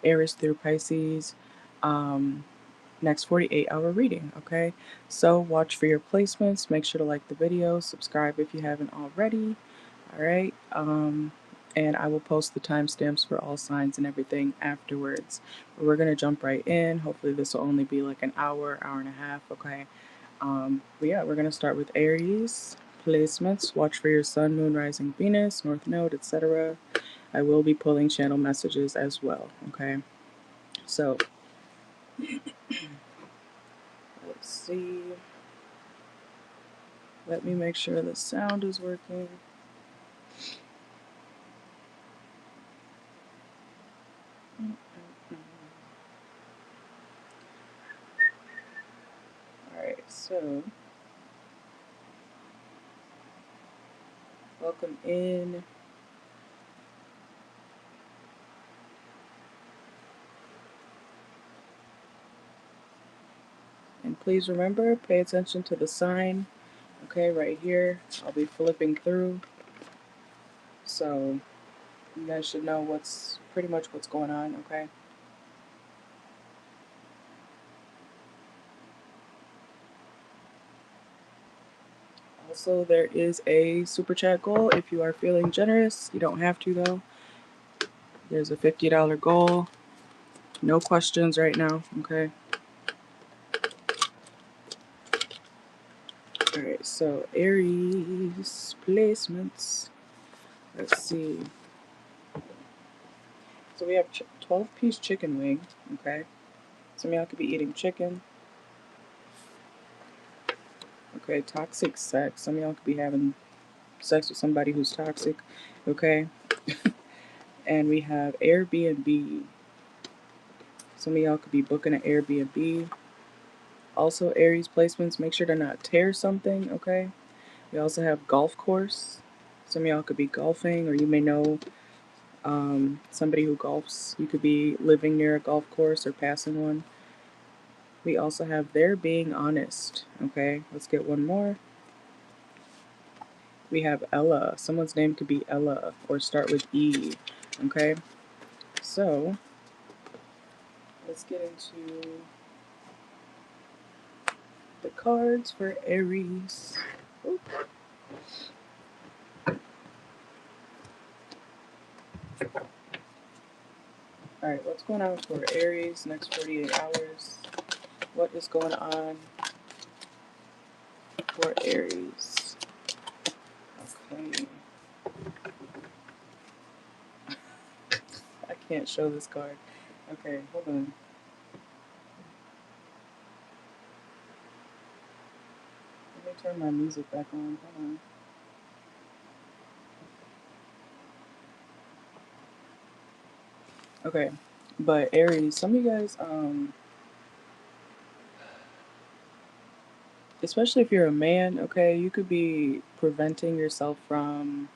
Aries through Pisces, next 48-hour reading, okay? So watch for your placements. Make sure to like the video, subscribe if you haven't already, all right? And I will post the timestamps for all signs and everything afterwards. But we're going to jump right in. Hopefully this will only be like an hour, hour and a half, okay? But yeah, we're going to start with Aries placements. Watch for your sun, moon, rising, Venus, north node, etc. I will be pulling channel messages as well, okay? So let's see. Let me make sure the sound is working. Alright, so welcome in. And please remember, pay attention to the sign. Okay, right here. I'll be flipping through. So you guys should know what's pretty much what's going on, okay? Also, there is a super chat goal if you are feeling generous. You don't have to though. There's a $50 goal. No questions right now, okay? Alright, so Aries placements. Let's see. So we have 12-piece chicken wing, okay? Some of y'all could be eating chicken. Okay, toxic sex. Some of y'all could be having sex with somebody who's toxic, okay? And we have Airbnb. Some of y'all could be booking an Airbnb. Also, Aries placements, make sure to not tear something, okay? We also have golf course. Some of y'all could be golfing, or you may know somebody who golfs. You could be living near a golf course or passing one. We also have they're being honest, okay? Let's get one more. We have Ella. Someone's name could be Ella or start with E, okay? So, let's get into the cards for Aries. Oop. Alright, what's going on for Aries next 48 hours? What is going on for Aries? Okay. I can't show this card. Okay, hold on. Let me turn my music back on. Hold on. Okay, but Aries, some of you guys, especially if you're a man, okay, you could be preventing yourself from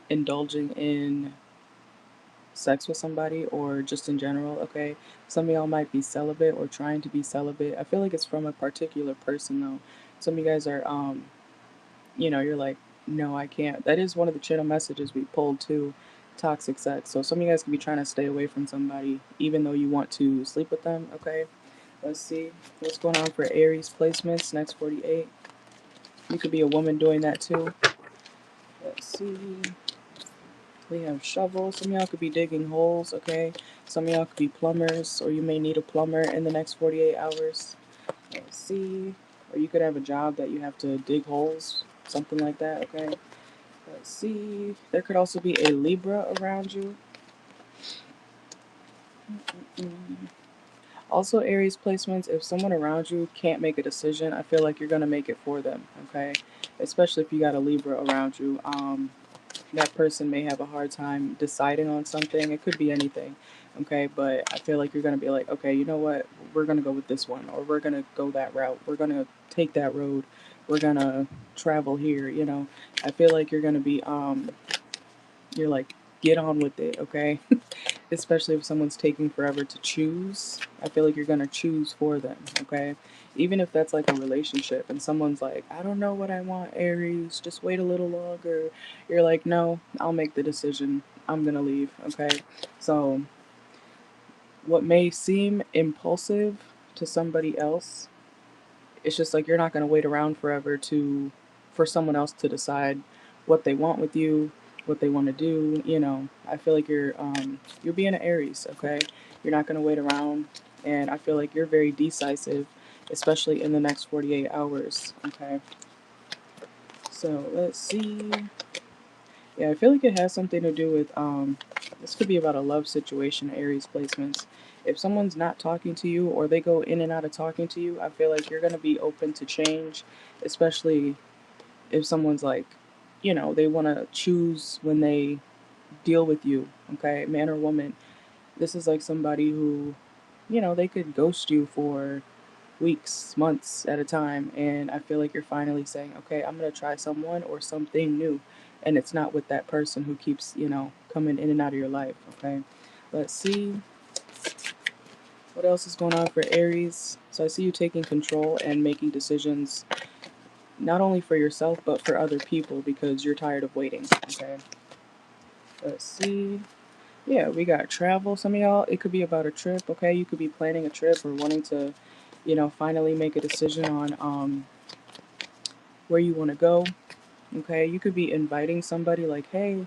indulging in sex with somebody or just in general, okay? Some of y'all might be celibate or trying to be celibate. I feel like it's from a particular person though. Some of you guys are, you're like, no, I can't. That is one of the channel messages we pulled too, toxic sex. So some of you guys could be trying to stay away from somebody even though you want to sleep with them, okay? Let's see what's going on for Aries placements next 48. You could be a woman doing that too. Let's see. We have shovels. Some of y'all could be digging holes, okay? Some of y'all could be plumbers, or you may need a plumber in the next 48 hours. Let's see. Or you could have a job that you have to dig holes, something like that, okay? Let's see. There could also be a Libra around you. Also, Aries placements, if someone around you can't make a decision, I feel like you're going to make it for them, okay? Especially if you got a Libra around you. That person may have a hard time deciding on something. It could be anything, okay? But I feel like you're going to be like, okay, you know what? We're going to go with this one, or we're going to go that route. We're going to take that road. We're going to travel here, you know? I feel like you're going to be, you're like, get on with it, okay? Especially if someone's taking forever to choose. I feel like you're going to choose for them, okay? Even if that's like a relationship and someone's like, I don't know what I want, Aries, just wait a little longer. You're like, no, I'll make the decision. I'm going to leave, okay? So what may seem impulsive to somebody else, it's just like you're not going to wait around forever to for someone else to decide what they want with you, what they want to do. I feel like you're being an Aries, okay? You're not going to wait around, and I feel like you're very decisive, especially in the next 48 hours, okay? So let's see. Yeah, I feel like it has something to do with this could be about a love situation, Aries placements. If someone's not talking to you or they go in and out of talking to you, I feel like you're going to be open to change, especially if someone's like, they want to choose when they deal with you, okay? Man or woman. This is like somebody who, they could ghost you for weeks, months at a time. And I feel like you're finally saying, okay, I'm going to try someone or something new. And it's not with that person who keeps, coming in and out of your life. Okay. Let's see what else is going on for Aries. So I see you taking control and making decisions, not only for yourself, but for other people because you're tired of waiting. Okay. Let's see. Yeah, we got travel. Some of y'all, it could be about a trip, okay? You could be planning a trip or wanting to, finally make a decision on where you want to go, okay? You could be inviting somebody like, hey,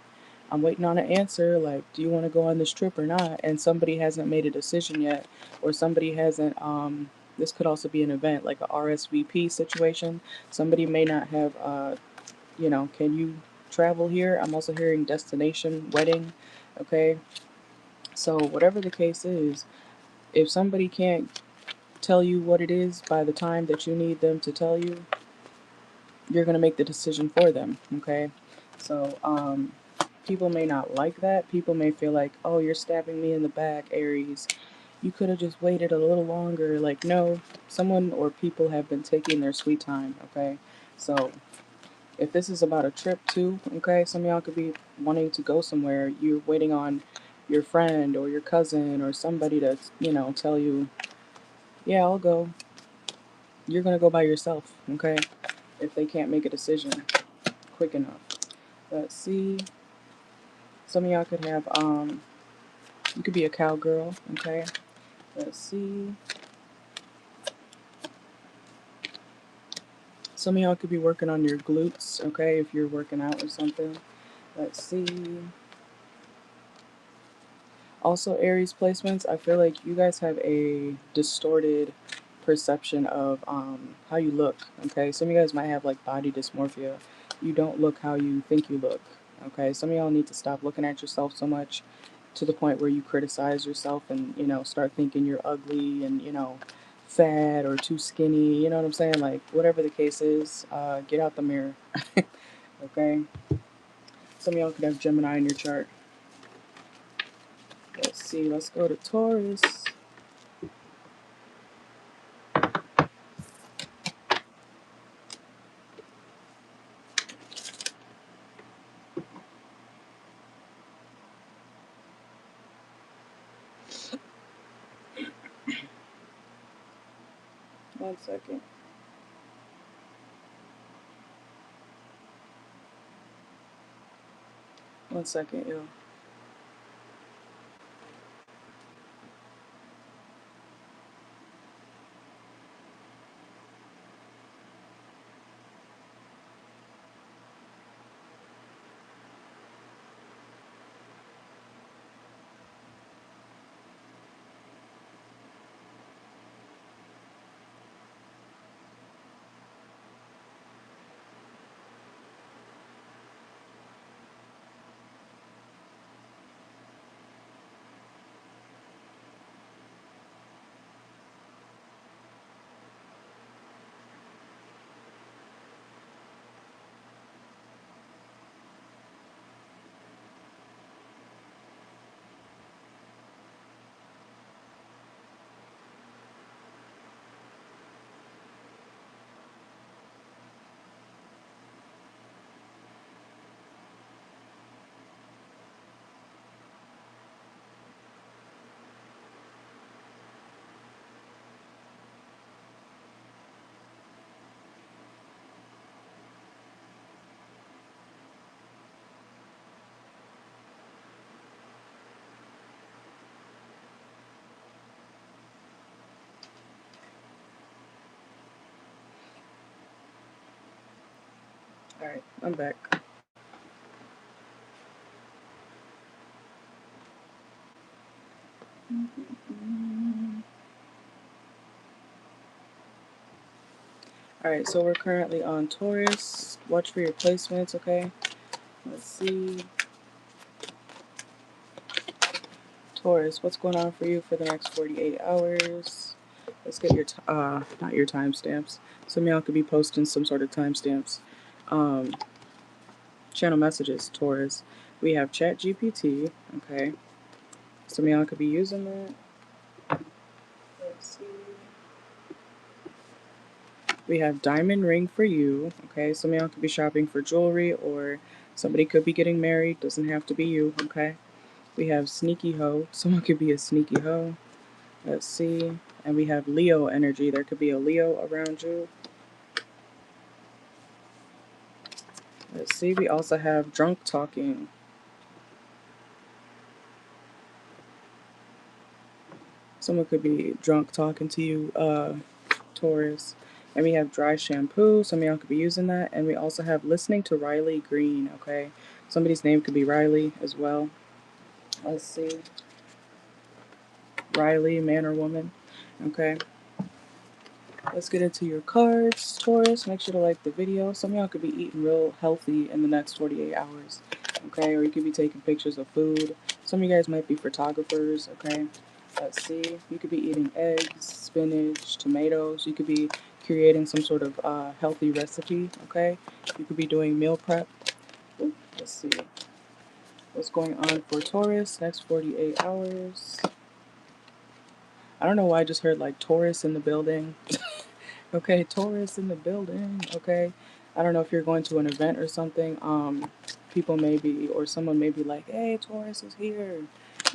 I'm waiting on an answer. Like, do you want to go on this trip or not? And somebody hasn't made a decision yet, or somebody hasn't, this could also be an event, like a RSVP situation. Somebody may not have, can you travel here? I'm also hearing destination, wedding, okay? So, whatever the case is, if somebody can't tell you what it is by the time that you need them to tell you, you're going to make the decision for them, okay? So, people may not like that. People may feel like, oh, you're stabbing me in the back, Aries. You could have just waited a little longer. Like, no, someone or people have been taking their sweet time, okay? So, if this is about a trip too, okay, some of y'all could be wanting to go somewhere. You're waiting on your friend or your cousin or somebody to, tell you, yeah, I'll go. You're going to go by yourself, okay? If they can't make a decision quick enough. Let's see. Some of y'all could have, you could be a cowgirl, okay? Let's see. Some of y'all could be working on your glutes, okay, if you're working out or something. Let's see. Also, Aries placements, I feel like you guys have a distorted perception of how you look, okay? Some of you guys might have like body dysmorphia. You don't look how you think you look, okay? Some of y'all need to stop looking at yourself so much to the point where you criticize yourself and, start thinking you're ugly and, fat or too skinny, you know what I'm saying? Like, whatever the case is, get out the mirror, okay? Some of y'all could have Gemini in your chart. Let's see, let's go to Taurus. One second. One second, yo. Alright, I'm back. Alright, so we're currently on Taurus. Watch for your placements, okay? Let's see. Taurus, what's going on for you for the next 48 hours? Let's get your, not your timestamps. Some of y'all could be posting some sort of timestamps. Channel messages, Taurus. We have ChatGPT, okay? Some of y'all could be using that. Let's see. We have diamond ring for you, okay? Some of y'all could be shopping for jewelry, or somebody could be getting married. Doesn't have to be you, okay? We have sneaky hoe. Someone could be a sneaky hoe. Let's see. And we have Leo energy. There could be a Leo around you. Let's see. We also have drunk talking. Someone could be drunk talking to you, Taurus. And we have dry shampoo. Some of y'all could be using that. And we also have listening to Riley Green, okay? Somebody's name could be Riley as well. Let's see. Riley, man or woman. Okay. Let's get into your cards, Taurus. Make sure to like the video. Some of y'all could be eating real healthy in the next 48 hours. Okay, or you could be taking pictures of food. Some of you guys might be photographers, okay? Let's see. You could be eating eggs, spinach, tomatoes. You could be creating some sort of healthy recipe, okay? You could be doing meal prep. Ooh, let's see. What's going on for Taurus next 48 hours? I don't know why I just heard like Taurus in the building. Okay, Taurus in the building. Okay. I don't know if you're going to an event or something. People may be, or someone may be like, hey, Taurus is here.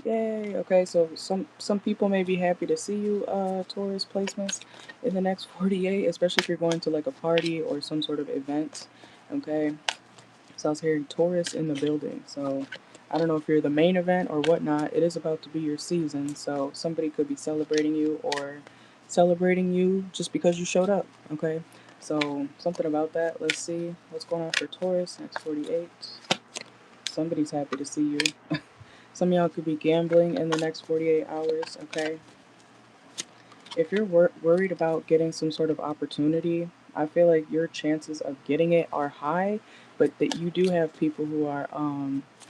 Yay. Okay, so some people may be happy to see you, Taurus placements in the next 48, especially if you're going to like a party or some sort of event. Okay. So I was hearing Taurus in the building. So I don't know if you're the main event or whatnot. It is about to be your season. So somebody could be celebrating you or celebrating you just because you showed up. Okay. So something about that. Let's see what's going on for Taurus next 48. Somebody's happy to see you. Some of y'all could be gambling in the next 48 hours. Okay. If you're worried about getting some sort of opportunity, I feel like your chances of getting it are high, but that you do have people who are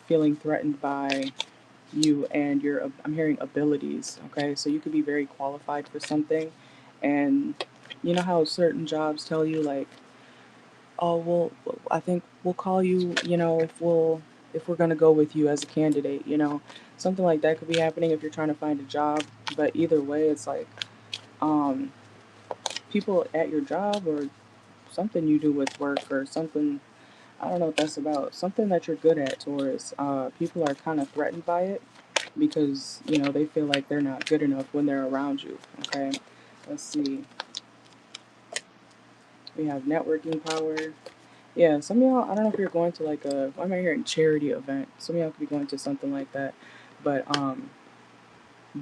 feeling threatened by you and your, I'm hearing abilities, okay? So you could be very qualified for something, and you know how certain jobs tell you like, oh, well, I think we'll call you, if we're gonna go with you as a candidate, something like that could be happening if you're trying to find a job. But either way, it's like um, people at your job or something you do with work or something. I don't know what that's about. Something that you're good at, Taurus. People are kind of threatened by it because they feel like they're not good enough when they're around you. Okay, let's see. We have networking power. Yeah, some of y'all. I don't know if you're going to like a. I'm hearing charity event. Some of y'all could be going to something like that, but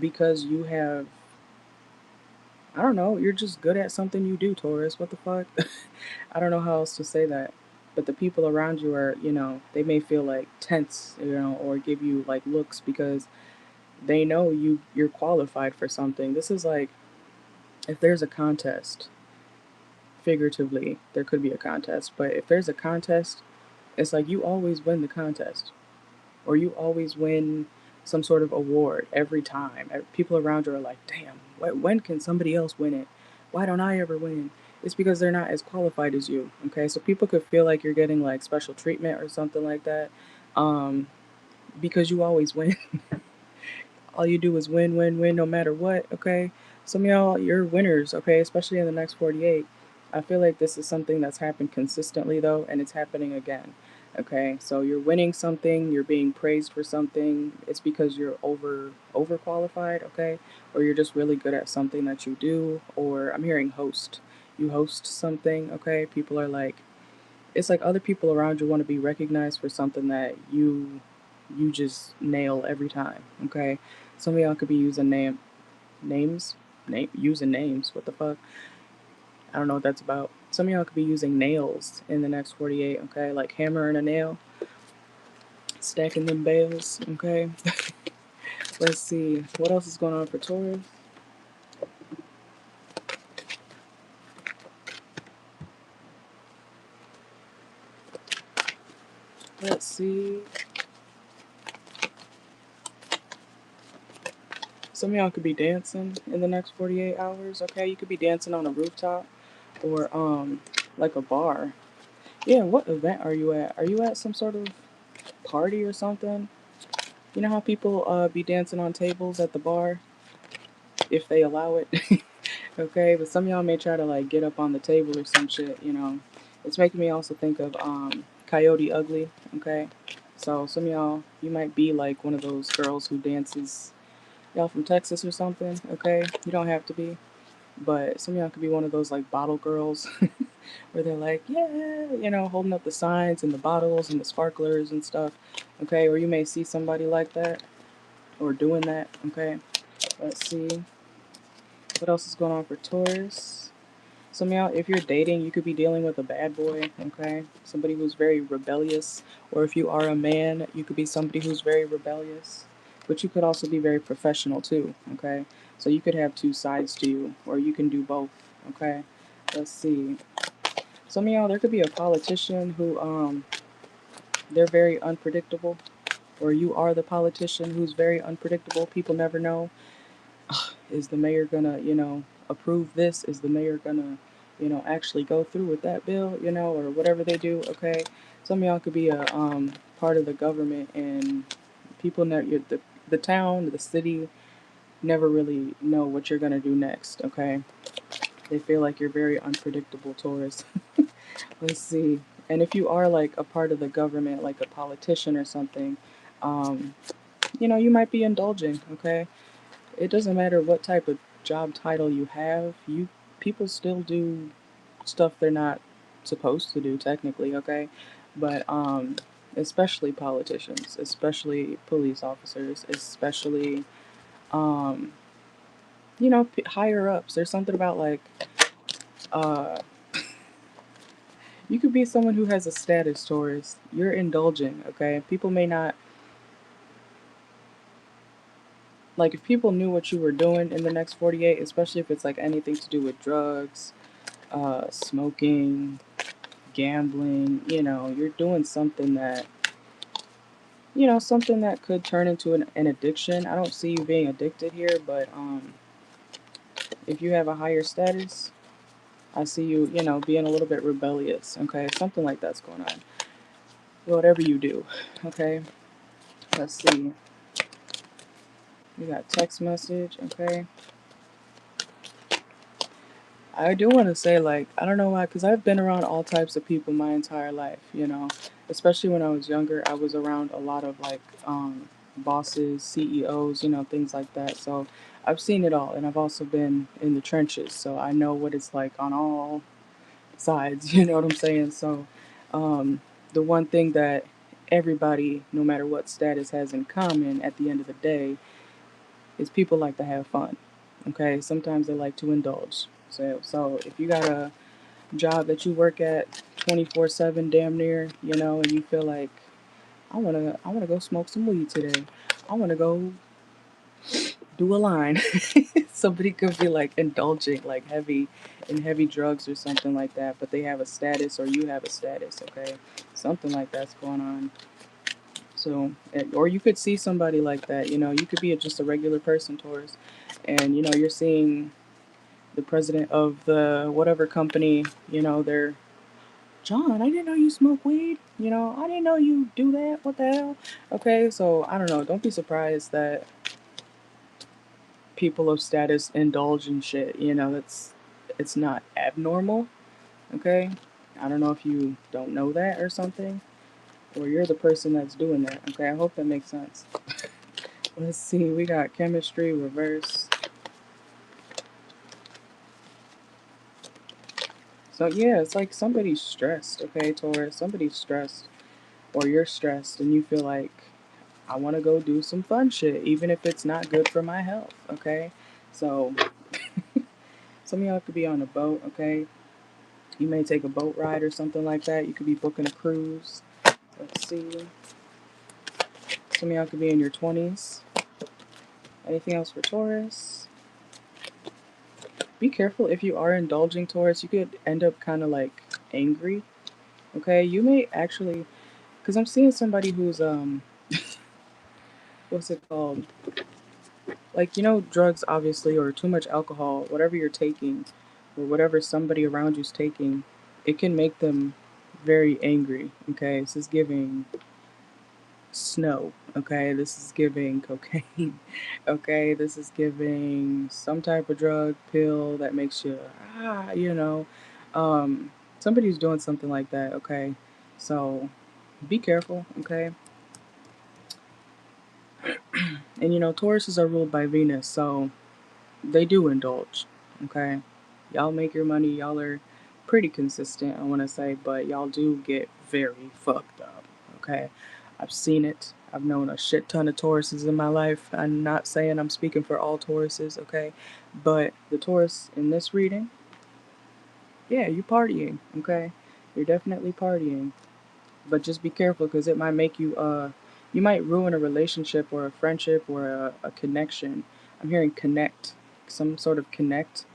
because you have, I don't know, you're just good at something you do, Taurus. What the fuck? I don't know how else to say that. But the people around you are, they may feel like tense, or give you like looks because they know you're qualified for something. This is like if there's a contest, figuratively, there could be a contest, but if there's a contest, it's like you always win the contest or you always win some sort of award every time. People around you are like, damn, when can somebody else win it? Why don't I ever win? It's because they're not as qualified as you. Okay, so people could feel like you're getting like special treatment or something like that, um, because you always win. All you do is win, win, win, no matter what. Okay, some of y'all, you're winners. Okay, especially in the next 48. I feel like this is something that's happened consistently though, and it's happening again. Okay, so you're winning something, you're being praised for something. It's because you're overqualified, okay, or you're just really good at something that you do. Or I'm hearing host. You host something, okay. People are like, it's like other people around you want to be recognized for something that you just nail every time, okay. Some of y'all could be using names, using names. What the fuck? I don't know what that's about. Some of y'all could be using nails in the next 48, okay? Like hammering a nail, stacking them bales, okay? Let's see. What else is going on for Taurus? Let's see. Some of y'all could be dancing in the next 48 hours, okay? You could be dancing on a rooftop or like a bar. Yeah, what event are you at? Are you at some sort of party or something? You know how people be dancing on tables at the bar if they allow it? Okay, but some of y'all may try to like get up on the table or some shit, you know. It's making me also think of Coyote Ugly, okay? So some of y'all, you might be like one of those girls who dances. Y'all from Texas or something, okay? You don't have to be. But some of y'all could be one of those like bottle girls where they're like, yeah, you know, holding up the signs and the bottles and the sparklers and stuff, okay? Or you may see somebody like that or doing that, okay? Let's see. What else is going on for Taurus? Some of y'all, if you're dating, you could be dealing with a bad boy, okay? Somebody who's very rebellious. Or if you are a man, you could be somebody who's very rebellious. But you could also be very professional too, okay? So you could have two sides to you, or you can do both, okay? Let's see. Some of y'all, there could be a politician who, they're very unpredictable. Or you are the politician who's very unpredictable. People never know. Is the mayor gonna, you know, approve this? Is the mayor gonna, you know, actually go through with that bill, you know, or whatever they do, okay? Some of y'all could be a part of the government and people know the town, the city never really know what you're gonna do next, okay? They feel like you're very unpredictable, Taurus. Let's see. And if you are like a part of the government, like a politician or something, um, you know, you might be indulging, okay? It doesn't matter what type of job title you have, you people still do stuff they're not supposed to do technically, okay? But especially politicians, especially police officers, especially um you know, higher ups. There's something about like uh you could be someone who has a status, Taurus. You're indulging, okay? People may not like if people knew what you were doing in the next 48, especially if it's like anything to do with drugs, smoking, gambling, you know, you're doing something that, you know, something that could turn into an addiction. I don't see you being addicted here, but if you have a higher status, I see you, you know, being a little bit rebellious, okay? Something like that's going on. Whatever you do, okay? Let's see. We got text message, okay? I do want to say, like, I don't know why, because I've been around all types of people my entire life, you know. Especially when I was younger, I was around a lot of, like, bosses, CEOs, you know, things like that. So I've seen it all, and I've also been in the trenches, so I know what it's like on all sides, you know what I'm saying? So the one thing that everybody, no matter what status, has in common at the end of the day is people like to have fun. Okay, sometimes they like to indulge. So if you got a job that you work at 24/7, damn near, you know, and you feel like I wanna go smoke some weed today. I wanna go do a line. Somebody could be like indulging, like heavy drugs or something like that, but they have a status or you have a status. Okay, something like that's going on. So, or you could see somebody like that. You know, you could be just a regular person, Taurus, and you know you're seeing the president of the whatever company. You know, they're John. I didn't know you smoke weed. You know, I didn't know you do that. What the hell? Okay, so I don't know. Don't be surprised that people of status indulge in shit. You know, it's not abnormal. Okay, I don't know if you don't know that or something, or you're the person that's doing that. Okay, I hope that makes sense. Let's see, we got chemistry reverse. So yeah, it's like somebody's stressed, okay, Taurus? Somebody's stressed. Or you're stressed and you feel like I wanna go do some fun shit, even if it's not good for my health, okay? So some of y'all could be on a boat, okay? You may take a boat ride or something like that. You could be booking a cruise. Let's see. Some of y'all could be in your 20s. Anything else for Taurus? Be careful if you are indulging, Taurus. You could end up kind of like angry. Okay, you may actually, because I'm seeing somebody who's what's it called? Like, you know, drugs, obviously, or too much alcohol, whatever you're taking, or whatever somebody around you's taking, it can make them very angry. Okay, this is giving snow. Okay, this is giving cocaine. Okay, this is giving some type of drug pill that makes you you know, somebody's doing something like that. Okay, so be careful. Okay, and you know, Tauruses are ruled by Venus, so they do indulge. Okay, y'all make your money. Y'all are pretty consistent, I want to say, but y'all do get very fucked up. Okay, I've seen it. I've known a shit ton of Tauruses in my life. I'm not saying I'm speaking for all Tauruses, okay, but the Taurus in this reading, yeah, you partying. Okay, you're definitely partying. But just be careful because it might make you you might ruin a relationship or a friendship or a connection. I'm hearing connect, some sort of connect,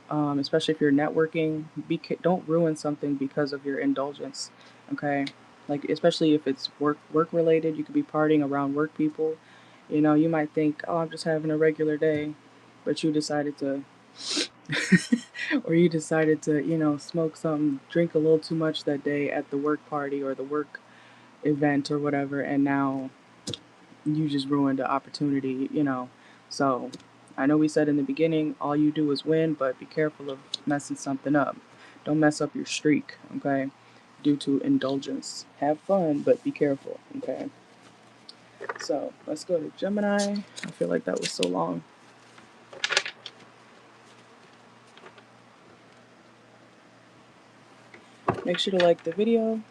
especially if you're networking. Don't ruin something because of your indulgence. Okay, like especially if it's work related. You could be partying around work people. You know, you might think, oh, I'm just having a regular day, but you decided to or you decided to, you know, smoke something, drink a little too much that day at the work party or the work event or whatever, and now you just ruined the opportunity, you know. So I know we said in the beginning, all you do is win, but be careful of messing something up. Don't mess up your streak, okay? Due to indulgence. Have fun, but be careful, okay? So let's go to Gemini. I feel like that was so long. Make sure to like the video.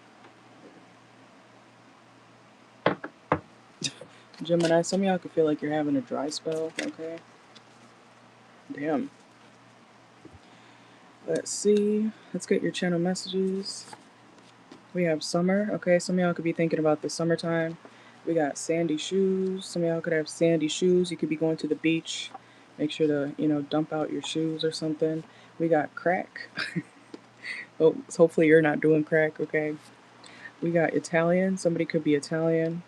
Gemini, some of y'all could feel like you're having a dry spell, okay? Damn. Let's see. Let's get your channel messages. We have summer, okay? Some of y'all could be thinking about the summertime. We got sandy shoes. Some of y'all could have sandy shoes. You could be going to the beach. Make sure to, you know, dump out your shoes or something. We got crack. Oh, hopefully you're not doing crack, okay? We got Italian. Somebody could be Italian.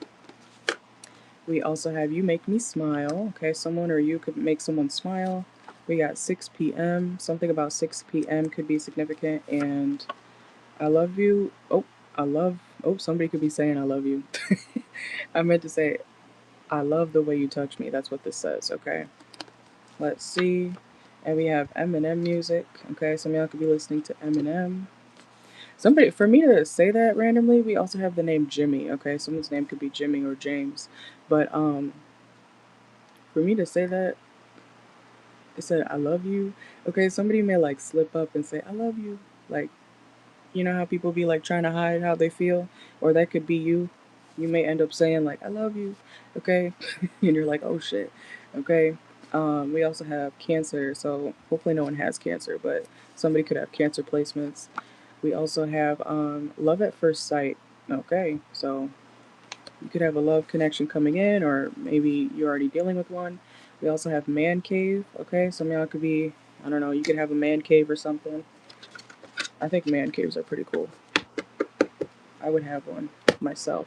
We also have you make me smile, okay? Someone or you could make someone smile. We got 6 p.m. Something about 6 p.m. could be significant. And I love you. Oh, somebody could be saying I love you. I meant to say, I love the way you touch me. That's what this says, okay? Let's see. And we have Eminem music, okay? Some of y'all could be listening to Eminem. Somebody, for me to say that randomly, we also have the name Jimmy, okay? Someone's name could be Jimmy or James. But, for me to say that, it said, I love you. Okay, somebody may, like, slip up and say, I love you. Like, you know how people be like trying to hide how they feel, or that could be you. You may end up saying like I love you, okay, and you're like oh shit, okay. We also have Cancer, so hopefully no one has Cancer, but somebody could have Cancer placements. We also have love at first sight. Okay, so you could have a love connection coming in, or maybe you're already dealing with one. We also have man cave. Okay, some of y'all could be, I don't know, you could have a man cave or something. I think man caves are pretty cool. I would have one myself.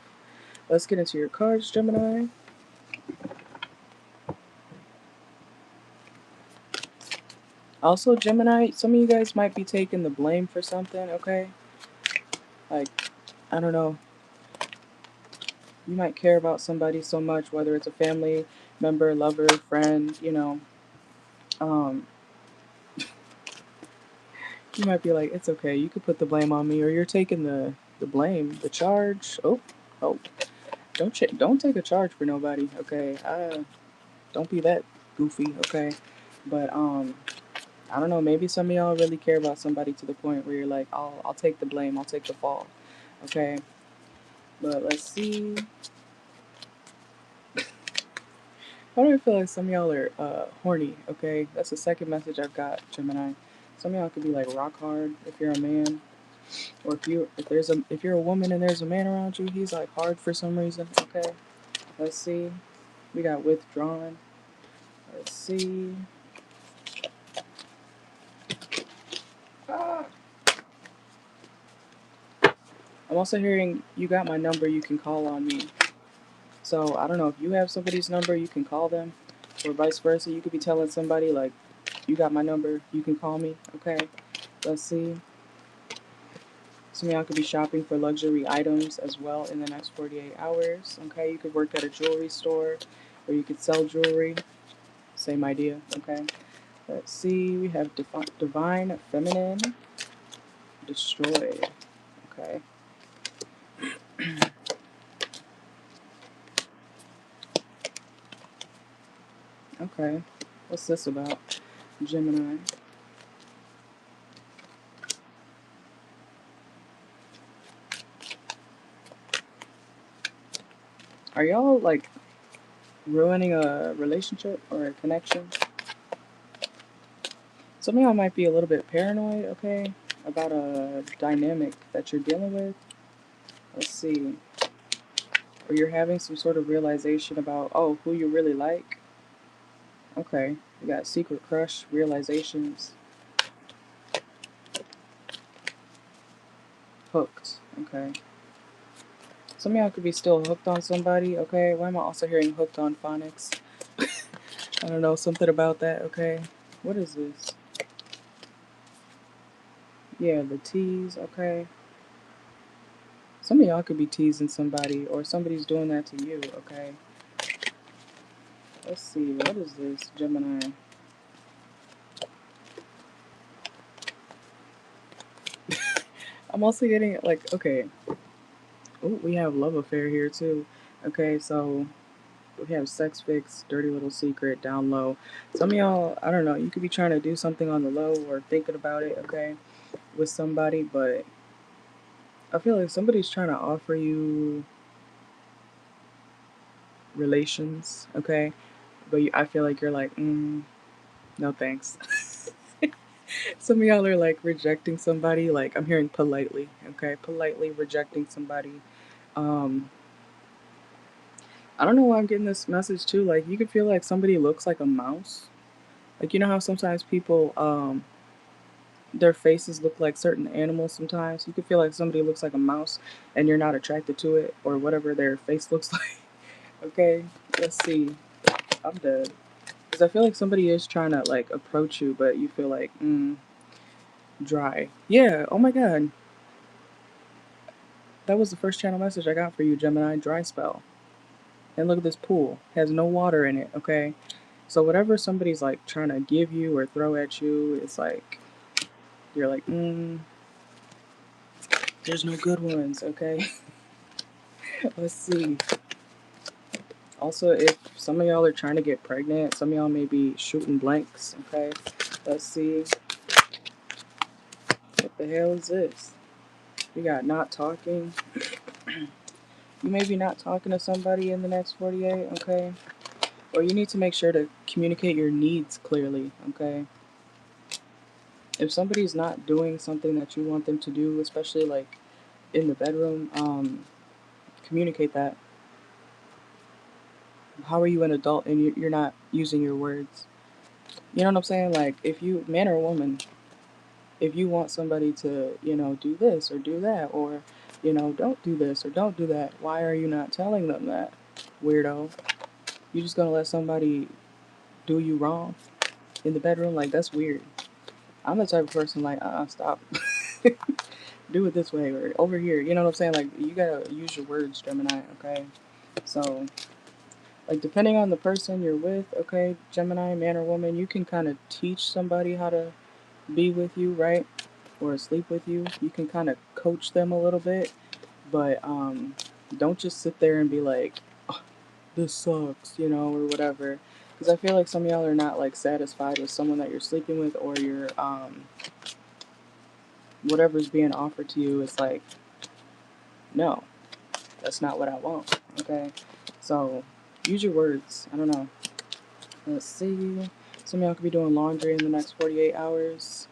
Let's get into your cards, Gemini. Also, Gemini, some of you guys might be taking the blame for something, okay? Like, I don't know. You might care about somebody so much, whether it's a family member, lover, friend, you know. Um, you might be like, it's okay, you could put the blame on me, or you're taking the blame, the charge. Oh, don't take a charge for nobody, okay? Don't be that goofy, okay? But I don't know, maybe some of y'all really care about somebody to the point where you're like, I'll take the blame, I'll take the fall. Okay? But let's see. Why do I feel like some of y'all are horny, okay? That's the second message I've got, Gemini. Some of y'all could be like rock hard if you're a man. Or if you're a woman and there's a man around you, he's like hard for some reason. Okay, let's see. We got withdrawn. Let's see. Ah. I'm also hearing you got my number, you can call on me. So I don't know if you have somebody's number, you can call them, or vice versa. You could be telling somebody like, you got my number, you can call me. Okay, let's see. Some of y'all could be shopping for luxury items as well in the next 48 hours. Okay, you could work at a jewelry store, or you could sell jewelry. Same idea. Okay, let's see. We have divine feminine destroyed. Okay. Okay, what's this about? Gemini. Are y'all like ruining a relationship or a connection? Some of y'all might be a little bit paranoid, okay, about a dynamic that you're dealing with. Let's see. Or you're having some sort of realization about, oh, who you really like. Okay, you got secret crush, realizations, hooked, okay. Some of y'all could be still hooked on somebody, okay. Why am I also hearing hooked on phonics? I don't know, something about that, okay. What is this? Yeah, the tease, okay. Some of y'all could be teasing somebody, or somebody's doing that to you, okay. Let's see, what is this, Gemini? I'm also getting, like, okay. Oh, we have love affair here, too. Okay, so we have sex fix, dirty little secret, down low. Some of y'all, I don't know, you could be trying to do something on the low or thinking about it, okay, with somebody, but I feel like somebody's trying to offer you relations, okay, but I feel like you're like, no thanks. Some of y'all are like rejecting somebody, like I'm hearing politely, okay, politely rejecting somebody. Um, I don't know why I'm getting this message too. Like you could feel like somebody looks like a mouse. Like you know how sometimes people, their faces look like certain animals. Sometimes you could feel like somebody looks like a mouse, and you're not attracted to it or whatever their face looks like. Okay, let's see. I'm dead because I feel like somebody is trying to like approach you, but you feel like dry. Yeah. Oh my god. That was the first channel message I got for you, Gemini. Dry spell. And look at this pool. It has no water in it, okay? So whatever somebody's like trying to give you or throw at you, it's like you're like, there's no good ones, okay? Let's see. Also, if some of y'all are trying to get pregnant, some of y'all may be shooting blanks, okay? Let's see. What the hell is this? We got not talking. You may be not talking to somebody in the next 48, okay? Or you need to make sure to communicate your needs clearly, okay? If somebody's not doing something that you want them to do, especially like in the bedroom, communicate that. How are you an adult and you're not using your words? You know what I'm saying? Like, if you, man or woman, if you want somebody to, do this or do that, or, don't do this or don't do that, why are you not telling them that? Weirdo. You just gonna let somebody do you wrong in the bedroom? Like, that's weird. I'm the type of person like, stop. Do it this way or over here. You know what I'm saying? Like, you gotta use your words, Gemini, okay? So, like, depending on the person you're with, okay, Gemini, man or woman, you can kind of teach somebody how to be with you, right? Or sleep with you. You can kind of coach them a little bit, but don't just sit there and be like, oh, this sucks, or whatever. Because I feel like some of y'all are not, like, satisfied with someone that you're sleeping with, or you're, whatever's being offered to you is like, no, that's not what I want, okay? So, use your words. I don't know. Let's see. Some of y'all could be doing laundry in the next 48 hours.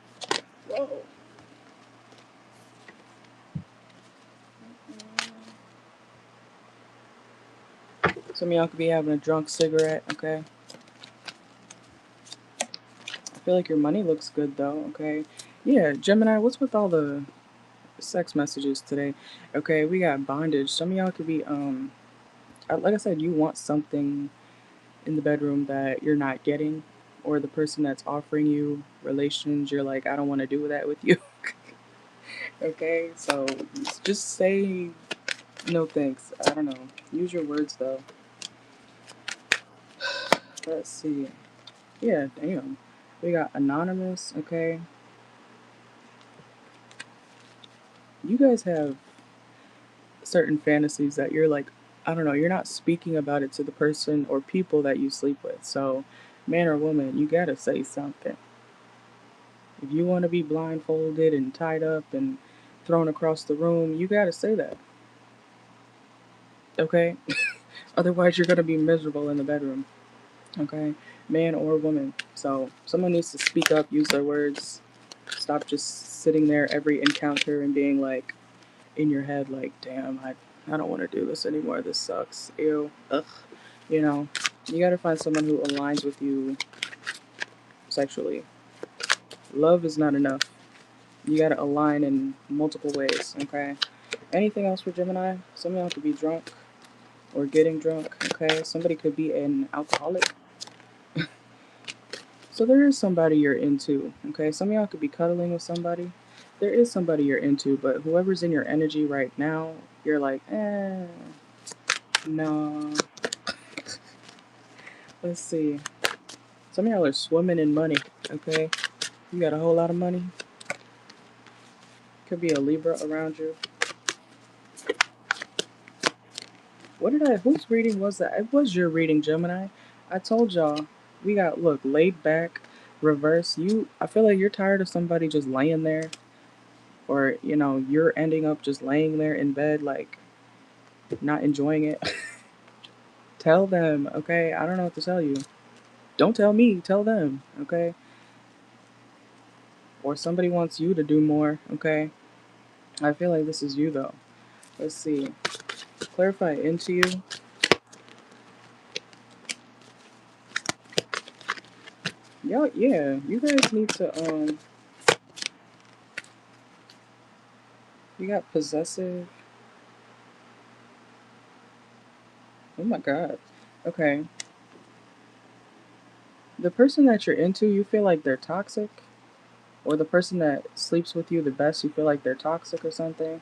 Whoa. Some of y'all could be having a drunk cigarette, okay? I feel like your money looks good though, okay? Yeah, Gemini, what's with all the sex messages today? Okay, we got bondage. Some of y'all could be, like I said, you want something in the bedroom that you're not getting, or the person that's offering you relations, you're like, I don't want to do that with you. Okay, so just say no thanks. I don't know. Use your words though. Let's see. Yeah, damn. We got anonymous, okay? You guys have certain fantasies that you're like, I don't know, you're not speaking about it to the person or people that you sleep with. So, man or woman, you gotta say something. If you want to be blindfolded and tied up and thrown across the room, you gotta say that. Okay? Otherwise, you're gonna be miserable in the bedroom. Okay? Man or woman. So, someone needs to speak up, use their words. Stop just sitting there every encounter and being like, in your head, like, damn, I don't want to do this anymore. This sucks. Ew. Ugh. You know, you gotta find someone who aligns with you sexually. Love is not enough. You gotta align in multiple ways, okay? Anything else for Gemini? Some of y'all could be drunk or getting drunk, okay? Somebody could be an alcoholic. So there is somebody you're into, okay? Some of y'all could be cuddling with somebody. There is somebody you're into, but whoever's in your energy right now, you're like, no. Let's see. Some of y'all are swimming in money, okay? You got a whole lot of money. Could be a Libra around you. Whose reading was that? It was your reading, Gemini. I told y'all, we got, look, laid back, reverse. I feel like you're tired of somebody just laying there, or, you're ending up just laying there in bed, like, not enjoying it. Tell them, okay? I don't know what to tell you. Don't tell me, tell them, okay? Or somebody wants you to do more, okay? I feel like this is you, though. Let's see. Clarify into you. Y'all, yeah, you guys need to, you got possessive. Oh my god. Okay. The person that you're into, you feel like they're toxic? Or the person that sleeps with you the best, you feel like they're toxic or something?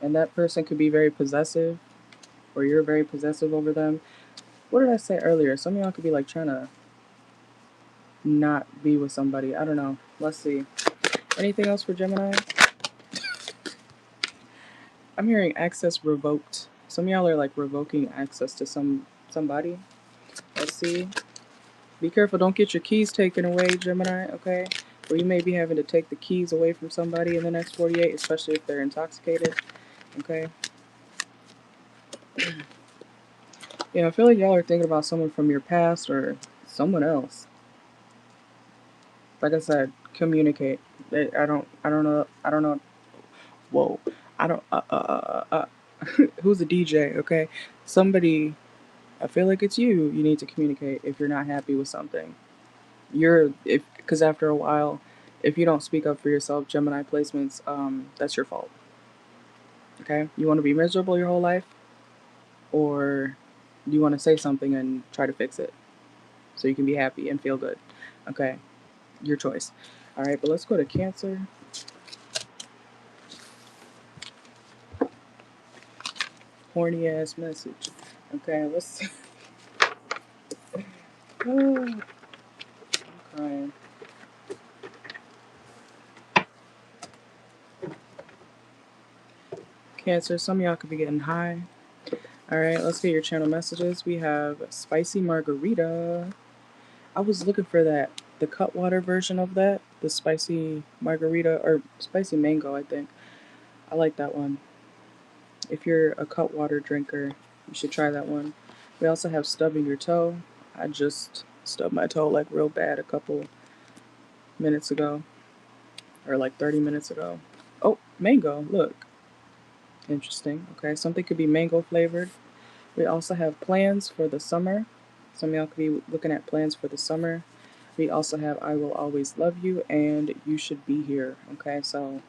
And that person could be very possessive, or you're very possessive over them. What did I say earlier? Some of y'all could be like trying to not be with somebody. I don't know. Let's see. Anything else for Gemini? I'm hearing access revoked. Some of y'all are like revoking access to somebody. Let's see. Be careful, don't get your keys taken away, Gemini, okay? Or you may be having to take the keys away from somebody in the next 48, especially if they're intoxicated, okay? Yeah, I feel like y'all are thinking about someone from your past or someone else. Like I said, communicate. I don't know. Whoa. I don't, who's a DJ, okay? Somebody, I feel like it's you. You need to communicate if you're not happy with something. Because after a while, if you don't speak up for yourself, Gemini placements, that's your fault. Okay? You want to be miserable your whole life? Or do you want to say something and try to fix it so you can be happy and feel good? Okay? Your choice. All right, but let's go to Cancer. Horny ass message. Okay, let's see. Oh, I'm crying. Cancer, some of y'all could be getting high. All right, let's get your channel messages. We have spicy margarita. I was looking for that, the Cutwater version of that, the spicy margarita, or spicy mango, I think. I like that one. If you're a Cutwater drinker, you should try that one. We also have stubbing your toe. I just stubbed my toe like real bad a couple minutes ago, or like 30 minutes ago. Oh, mango, look. Interesting. Okay, something could be mango flavored. We also have plans for the summer. Some of y'all could be looking at plans for the summer. We also have I will always love you and you should be here. Okay, so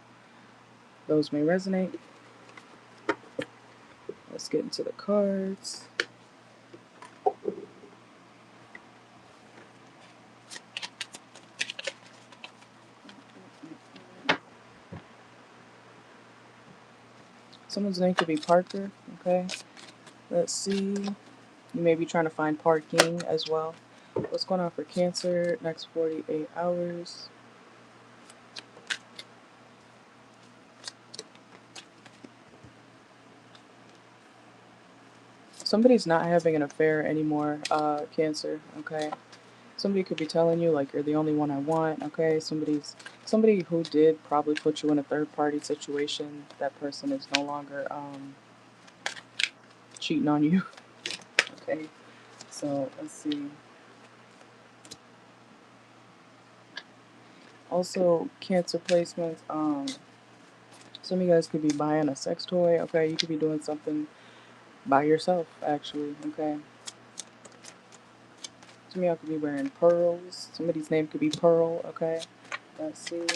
those may resonate. Let's get into the cards. Someone's name could be Parker. Okay, let's see. You may be trying to find parking as well. What's going on for Cancer next 48 hours? Somebody's not having an affair anymore, Cancer, okay? Somebody could be telling you, like, you're the only one I want, okay? Somebody who did probably put you in a third-party situation. That person is no longer, cheating on you, okay? So, let's see. Also, Cancer placements, some of you guys could be buying a sex toy, okay? You could be doing something by yourself, actually, okay? Some of y'all could be wearing pearls. Somebody's name could be Pearl, okay? Let's see.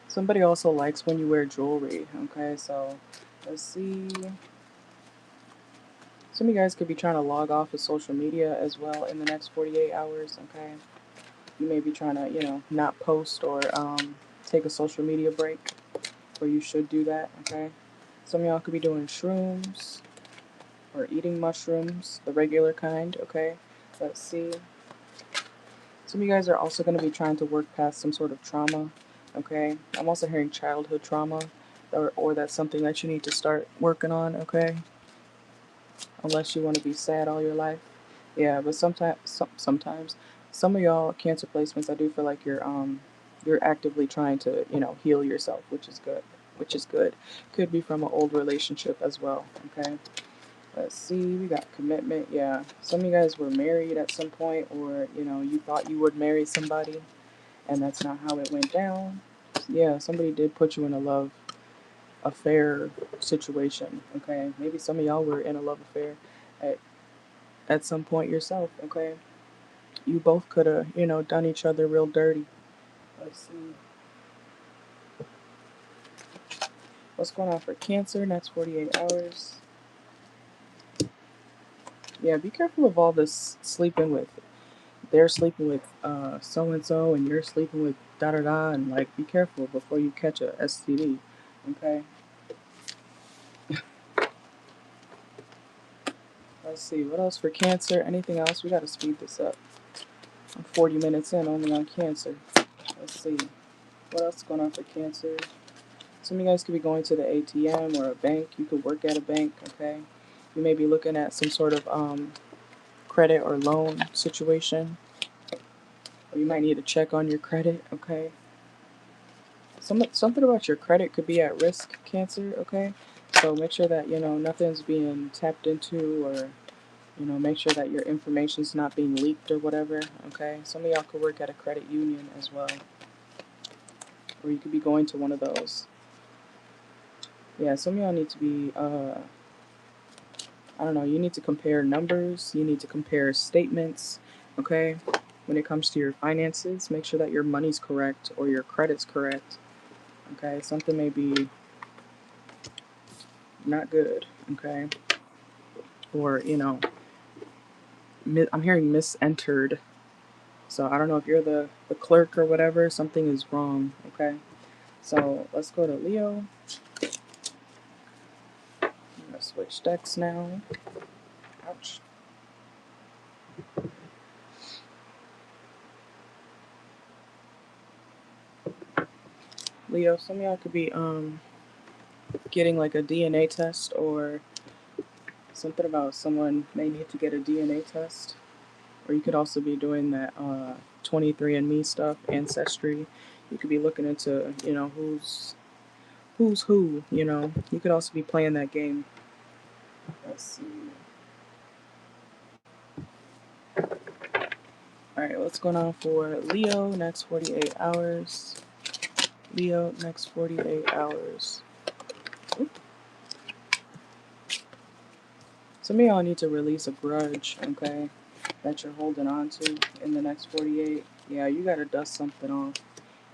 Somebody also likes when you wear jewelry, okay? So, let's see. Some of you guys could be trying to log off of social media as well in the next 48 hours, okay? You may be trying to, not post or take a social media break, or you should do that, okay? Some of y'all could be doing shrooms or eating mushrooms, the regular kind, okay? Let's see. Some of you guys are also going to be trying to work past some sort of trauma, okay? I'm also hearing childhood trauma, or that's something that you need to start working on, okay? Unless you want to be sad all your life. Yeah, but sometimes, some of y'all Cancer placements, I do feel like you're actively trying to, heal yourself, which is good. Which is good. Could be from an old relationship as well, okay? Let's see, we got commitment. Yeah, some of you guys were married at some point, or you thought you would marry somebody, and that's not how it went down. Yeah, somebody did put you in a love affair situation. Okay, maybe some of y'all were in a love affair at some point yourself. Okay, you both could have done each other real dirty. Let's see what's going on for Cancer next 48 hours. Yeah, be careful of all this sleeping with. They're sleeping with so and so, and you're sleeping with da da da, and like be careful before you catch a STD. Okay. Let's see what else for Cancer. Anything else? We gotta speed this up. I'm 40 minutes in only on Cancer. Let's see what else is going on for Cancer. Some of you guys could be going to the ATM or a bank. You could work at a bank. Okay. You may be looking at some sort of credit or loan situation, or you might need to check on your credit. Okay. Something about your credit could be at risk, Cancer, okay? So make sure that, nothing's being tapped into, or, make sure that your information's not being leaked or whatever, okay? Some of y'all could work at a credit union as well, or you could be going to one of those. Yeah, some of y'all need to be, I don't know, you need to compare numbers, you need to compare statements, okay? When it comes to your finances, make sure that your money's correct or your credit's correct, okay? Something may be not good, okay? Or, I'm hearing misentered. So I don't know if you're the clerk or whatever. Something is wrong, okay? So let's go to Leo. I'm going to switch decks now. Ouch. Leo, some of y'all could be getting like a DNA test, or something about someone may need to get a DNA test. Or you could also be doing that 23andMe stuff, Ancestry. You could be looking into, who's who, You could also be playing that game. Let's see. Alright, what's going on for Leo next 48 hours? Leo next 48 hours. Oop. Some of y'all need to release a grudge, okay, that you're holding on to in the next 48. Yeah, you gotta dust something off.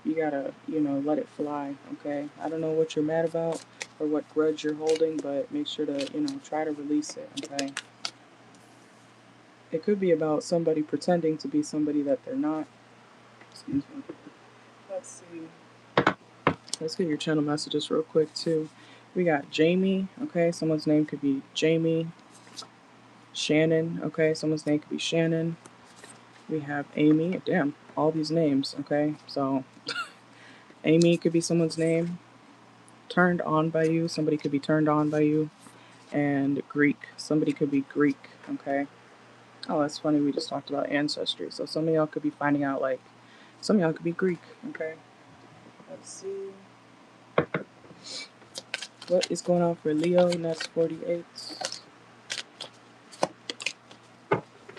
You gotta, you know, let it fly, okay? I don't know what you're mad about or what grudge you're holding, but make sure to, you know, try to release it, okay? It could be about somebody pretending to be somebody that they're not. Excuse me. Let's see. Let's get your channel messages real quick, too. We got Jamie, okay? Someone's name could be Jamie. Shannon, okay? Someone's name could be Shannon. We have Amy. Damn, all these names, okay? So, Amy could be someone's name. Turned on by you. Somebody could be turned on by you. And Greek. Somebody could be Greek, okay? Oh, that's funny. We just talked about ancestry. So some of y'all could be finding out, like, some of y'all could be Greek, okay? Let's see. What is going on for Leo next 48?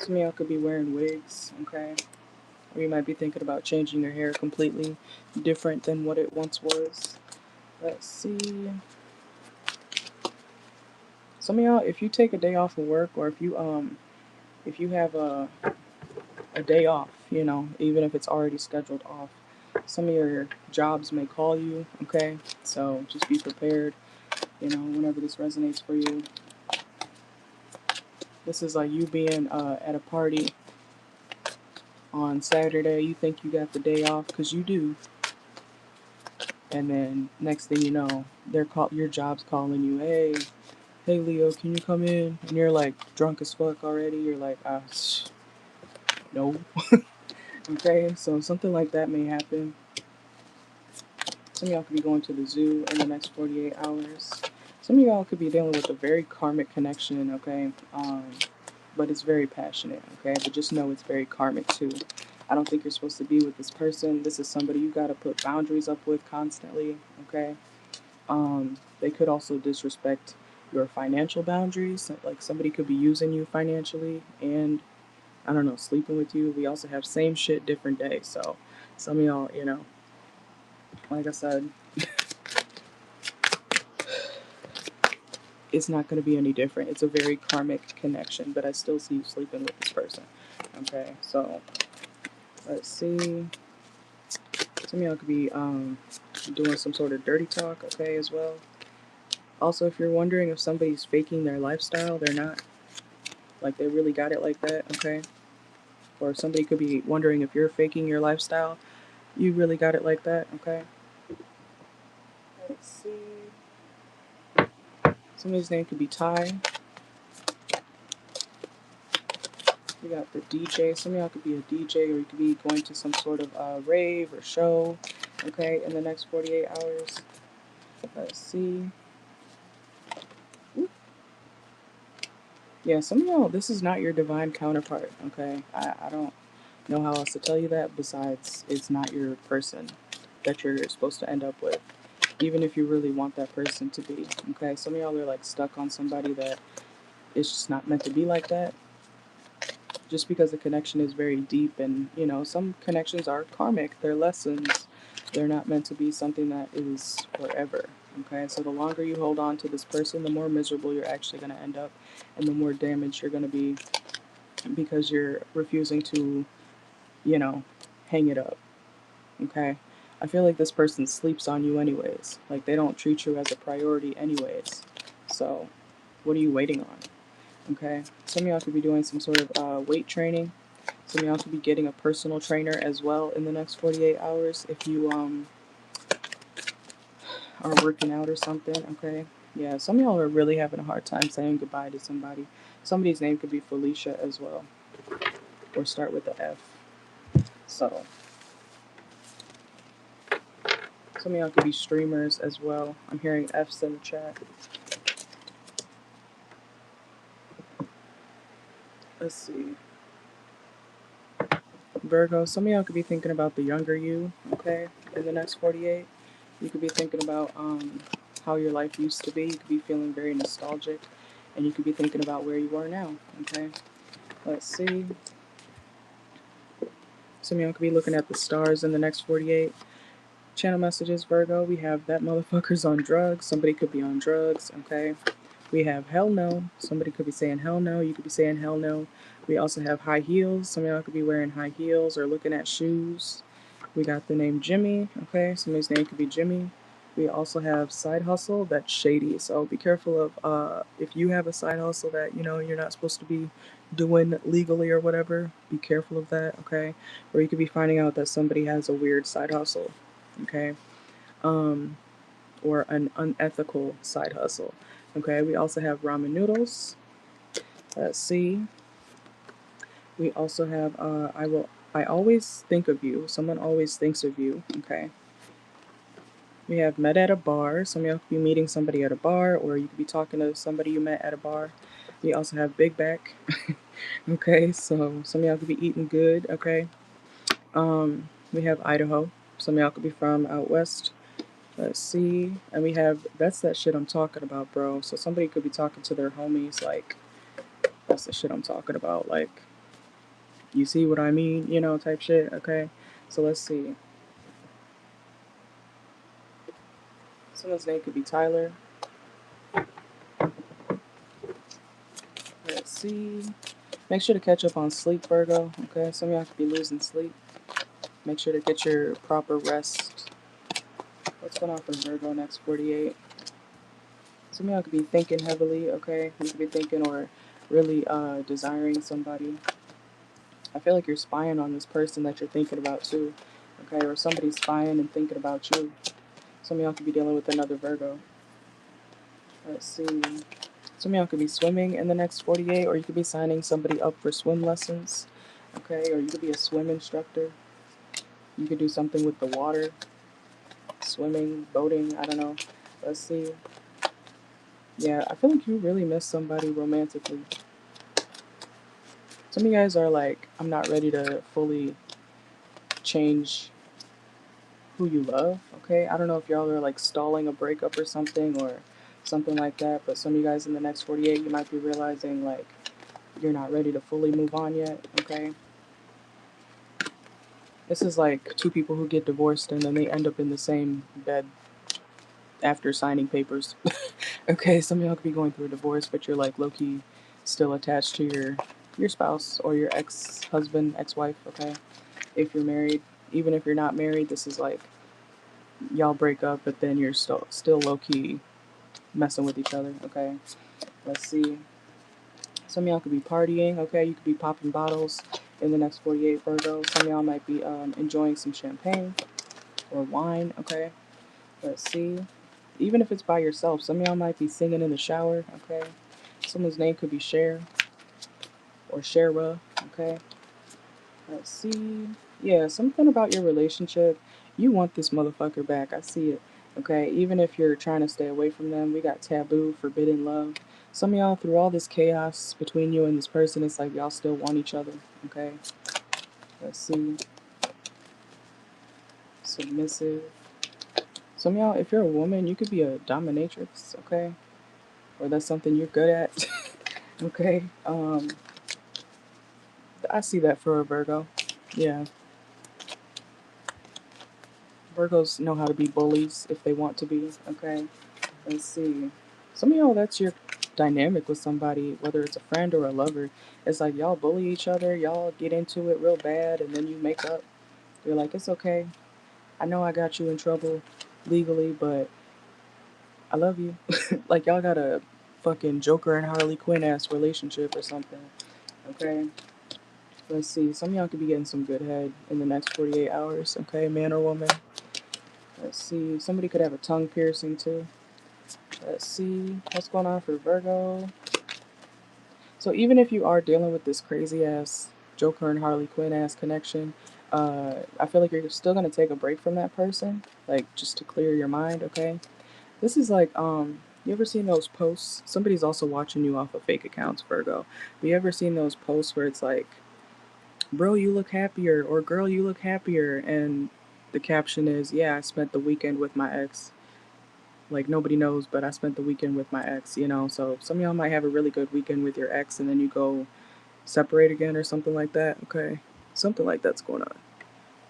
Some of y'all could be wearing wigs, okay? Or you might be thinking about changing your hair completely different than what it once was. Let's see. Some of y'all, if you take a day off of work, or if you have a day off, you know, even if it's already scheduled off, some of your jobs may call you, okay? So just be prepared, you know, whenever this resonates for you. This is like you being at a party on Saturday. You think you got the day off because you do. And then next thing you know, your job's calling you, hey Leo, can you come in? And you're like drunk as fuck already. You're like, no. Okay, so something like that may happen. Some of y'all could be going to the zoo in the next 48 hours. Some of y'all could be dealing with a very karmic connection, okay? But it's very passionate, okay? But just know it's very karmic too. I don't think you're supposed to be with this person. This is somebody you gotta put boundaries up with constantly, okay? They could also disrespect your financial boundaries. Like somebody could be using you financially and, I don't know, sleeping with you. We also have same shit, different day. So some of y'all, you know, like I said, it's not going to be any different. It's a very karmic connection, but I still see you sleeping with this person. Okay, so let's see. Some of y'all could be doing some sort of dirty talk, okay, as well. Also, if you're wondering if somebody's faking their lifestyle, they're not. Like, they really got it like that, okay? Or somebody could be wondering if you're faking your lifestyle. You really got it like that, okay? Let's see. Somebody's name could be Ty. We got the DJ. Some of y'all could be a DJ, or you could be going to some sort of rave or show, okay, in the next 48 hours. Let's see. Ooh. Yeah, some of y'all, this is not your divine counterpart, okay? I don't know how else to tell you that besides it's not your person that you're supposed to end up with, even if you really want that person to be, okay? Some of y'all are like stuck on somebody that it's just not meant to be like that. Just because the connection is very deep, and you know, some connections are karmic, they're lessons, they're not meant to be something that is forever, okay? So the longer you hold on to this person, the more miserable you're actually going to end up, and the more damaged you're going to be because you're refusing to, you know, hang it up, okay? I feel like this person sleeps on you anyways, like they don't treat you as a priority anyways, so what are you waiting on? Okay, some of y'all could be doing some sort of weight training. Some of y'all could be getting a personal trainer as well in the next 48 hours if you are working out or something, okay? Yeah, some of y'all are really having a hard time saying goodbye to somebody. Somebody's name could be Felicia as well, or start with the F. So, some of y'all could be streamers as well. I'm hearing F's in the chat. Let's see. Virgo, some of y'all could be thinking about the younger you, okay, in the next 48. You could be thinking about how your life used to be. You could be feeling very nostalgic, and you could be thinking about where you are now, okay? Let's see. Some of y'all could be looking at the stars in the next 48. Channel messages, Virgo, we have that motherfucker's on drugs. Somebody could be on drugs, okay? We have hell no. Somebody could be saying hell no. You could be saying hell no. We also have high heels. Some of y'all could be wearing high heels or looking at shoes. We got the name Jimmy. Okay, somebody's name could be Jimmy. We also have side hustle. That's shady. So be careful of if you have a side hustle that you're not supposed to be doing legally or whatever. Be careful of that. Okay, or you could be finding out that somebody has a weird side hustle. Okay, um, or an unethical side hustle. Okay, we also have ramen noodles. Let's see. We also have I always think of you. Someone always thinks of you. Okay. We have met at a bar. Some of y'all could be meeting somebody at a bar, or you could be talking to somebody you met at a bar. We also have big back. Okay, so some of y'all could be eating good. Okay. We have Idaho. Some of y'all could be from out west. Let's see. And we have, that's that shit I'm talking about, bro. So somebody could be talking to their homies, like, that's the shit I'm talking about. Like, you see what I mean? Type shit. Okay. So let's see. Someone's name could be Tyler. Let's see. Make sure to catch up on sleep, Virgo. Okay. Some of y'all could be losing sleep. Make sure to get your proper rest. What's going on for Virgo next 48? Some of y'all could be thinking heavily. Okay. You could be thinking or really desiring somebody. I feel like you're spying on this person that you're thinking about too. Okay. Or somebody's spying and thinking about you. Some of y'all could be dealing with another Virgo. Let's see. Some of y'all could be swimming in the next 48, or you could be signing somebody up for swim lessons. Okay, or you could be a swim instructor. You could do something with the water, swimming, boating, I don't know. Let's see. Yeah, I feel like you really miss somebody romantically. Some of you guys are like, I'm not ready to fully change who you love, okay? I don't know if y'all are like stalling a breakup or something like that, but some of you guys in the next 48, you might be realizing like you're not ready to fully move on yet, okay? This is like two people who get divorced and then they end up in the same bed after signing papers. Okay, some of y'all could be going through a divorce, but you're like low-key still attached to your spouse or your ex-husband, ex-wife, okay? If you're married, even if you're not married, this is like y'all break up, but then you're still low-key messing with each other, okay? Let's see. Some of y'all could be partying, okay? You could be popping bottles in the next 48, Virgo. Some of y'all might be enjoying some champagne or wine, okay? Let's see. Even if it's by yourself, some of y'all might be singing in the shower, okay? Someone's name could be Cher or Shara, okay? Let's see. Yeah, something about your relationship. You want this motherfucker back. I see it. Okay, even if you're trying to stay away from them, we got taboo, forbidden love. Some of y'all, through all this chaos between you and this person, it's like y'all still want each other. Okay, let's see. Submissive. Some of y'all, if you're a woman, you could be a dominatrix. Okay, or that's something you're good at. Okay, I see that for a Virgo. Yeah, Virgos know how to be bullies if they want to be. Okay. Let's see. Some of y'all, that's your dynamic with somebody, whether it's a friend or a lover. It's like y'all bully each other, y'all get into it real bad, and then you make up. You're like, it's okay. I know I got you in trouble legally, but I love you. Like y'all got a fucking Joker and Harley Quinn ass relationship or something. Okay? Let's see. Some of y'all could be getting some good head in the next 48 hours. Okay, man or woman. Let's see. Somebody could have a tongue piercing too. Let's see. What's going on for Virgo? So even if you are dealing with this crazy ass Joker and Harley Quinn ass connection, I feel like you're still gonna take a break from that person, like just to clear your mind. Okay, this is like you ever seen those posts? Somebody's also watching you off of fake accounts, Virgo. But you ever seen those posts where it's like, bro, you look happier, or girl, you look happier, and the caption is, yeah, I spent the weekend with my ex. Like nobody knows, but I spent the weekend with my ex. So some of y'all might have a really good weekend with your ex, and then you go separate again or something like that. Okay, something like that's going on.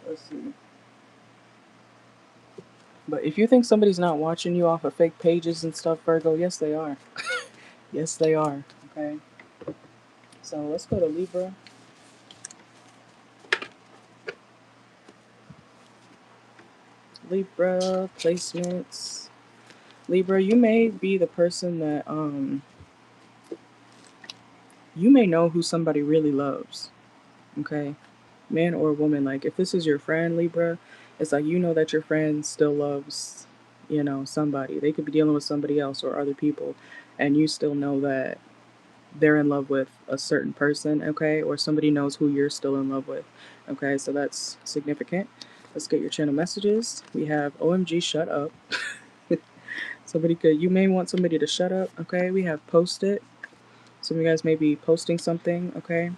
Let's see. But if you think somebody's not watching you off of fake pages and stuff, Virgo, yes they are. Yes, they are. Okay. So let's go to Libra. Libra placements. Libra, you may be the person that you may know who somebody really loves. Okay. Man or woman, like if this is your friend, Libra, it's like you know that your friend still loves, somebody. They could be dealing with somebody else or other people, and you still know that they're in love with a certain person, okay? Or somebody knows who you're still in love with. Okay, so that's significant. Let's get your channel messages. We have OMG shut up. You may want somebody to shut up, okay? We have post it. Some of you guys may be posting something, okay?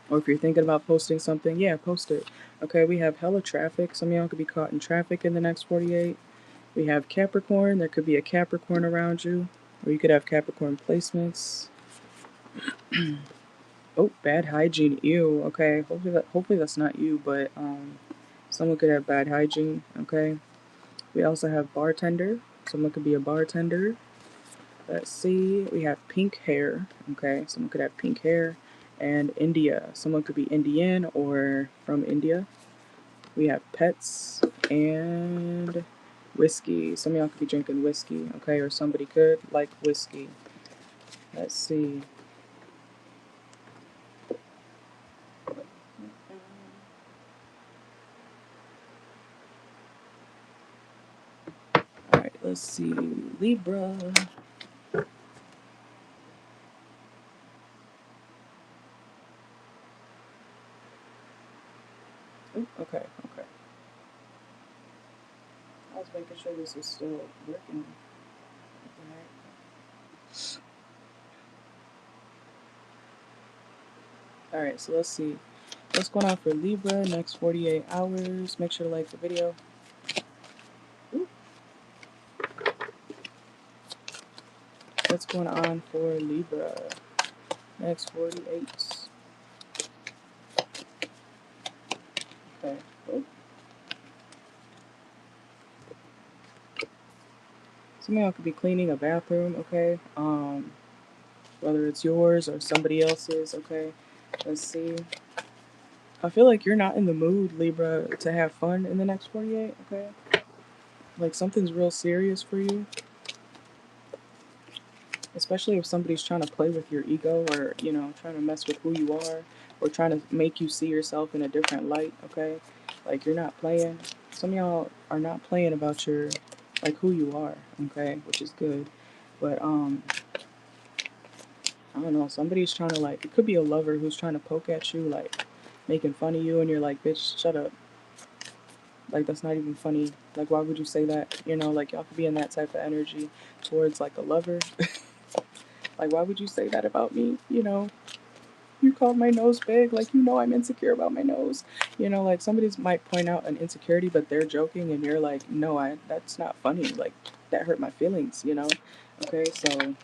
Or if you're thinking about posting something, yeah, post it. Okay, we have hella traffic. Some of y'all could be caught in traffic in the next 48. We have Capricorn. There could be a Capricorn around you. Or you could have Capricorn placements. Oh, bad hygiene. Ew. Okay, hopefully that's not you, but someone could have bad hygiene. Okay. We also have bartender. Someone could be a bartender. Let's see. We have pink hair. Okay, someone could have pink hair. And India. Someone could be Indian or from India. We have pets and whiskey. Some of y'all could be drinking whiskey, okay? Or somebody could like whiskey. Let's see. Alright, let's see. Libra. Ooh, okay, okay. I was making sure this was still working. Alright, so let's see. What's going on for Libra next 48 hours? Make sure to like the video. Ooh. What's going on for Libra next 48? Okay. Ooh. Some of y'all could be cleaning a bathroom, okay? Whether it's yours or somebody else's, okay? Let's see. I feel like you're not in the mood, Libra, to have fun in the next 48, okay? Like something's real serious for you. Especially if somebody's trying to play with your ego or, trying to mess with who you are or trying to make you see yourself in a different light, okay? Like you're not playing. Some of y'all are not playing about who you are, okay? Which is good. But, I don't know, somebody's trying to it could be a lover who's trying to poke at you, like making fun of you, and you're like, bitch, shut up. Like that's not even funny. Like why would you say that? Like y'all could be in that type of energy towards like a lover. Like why would you say that about me? You called my nose big, like I'm insecure about my nose. Like somebody might point out an insecurity, but they're joking, and you're like, no, that's not funny. Like that hurt my feelings. Okay, so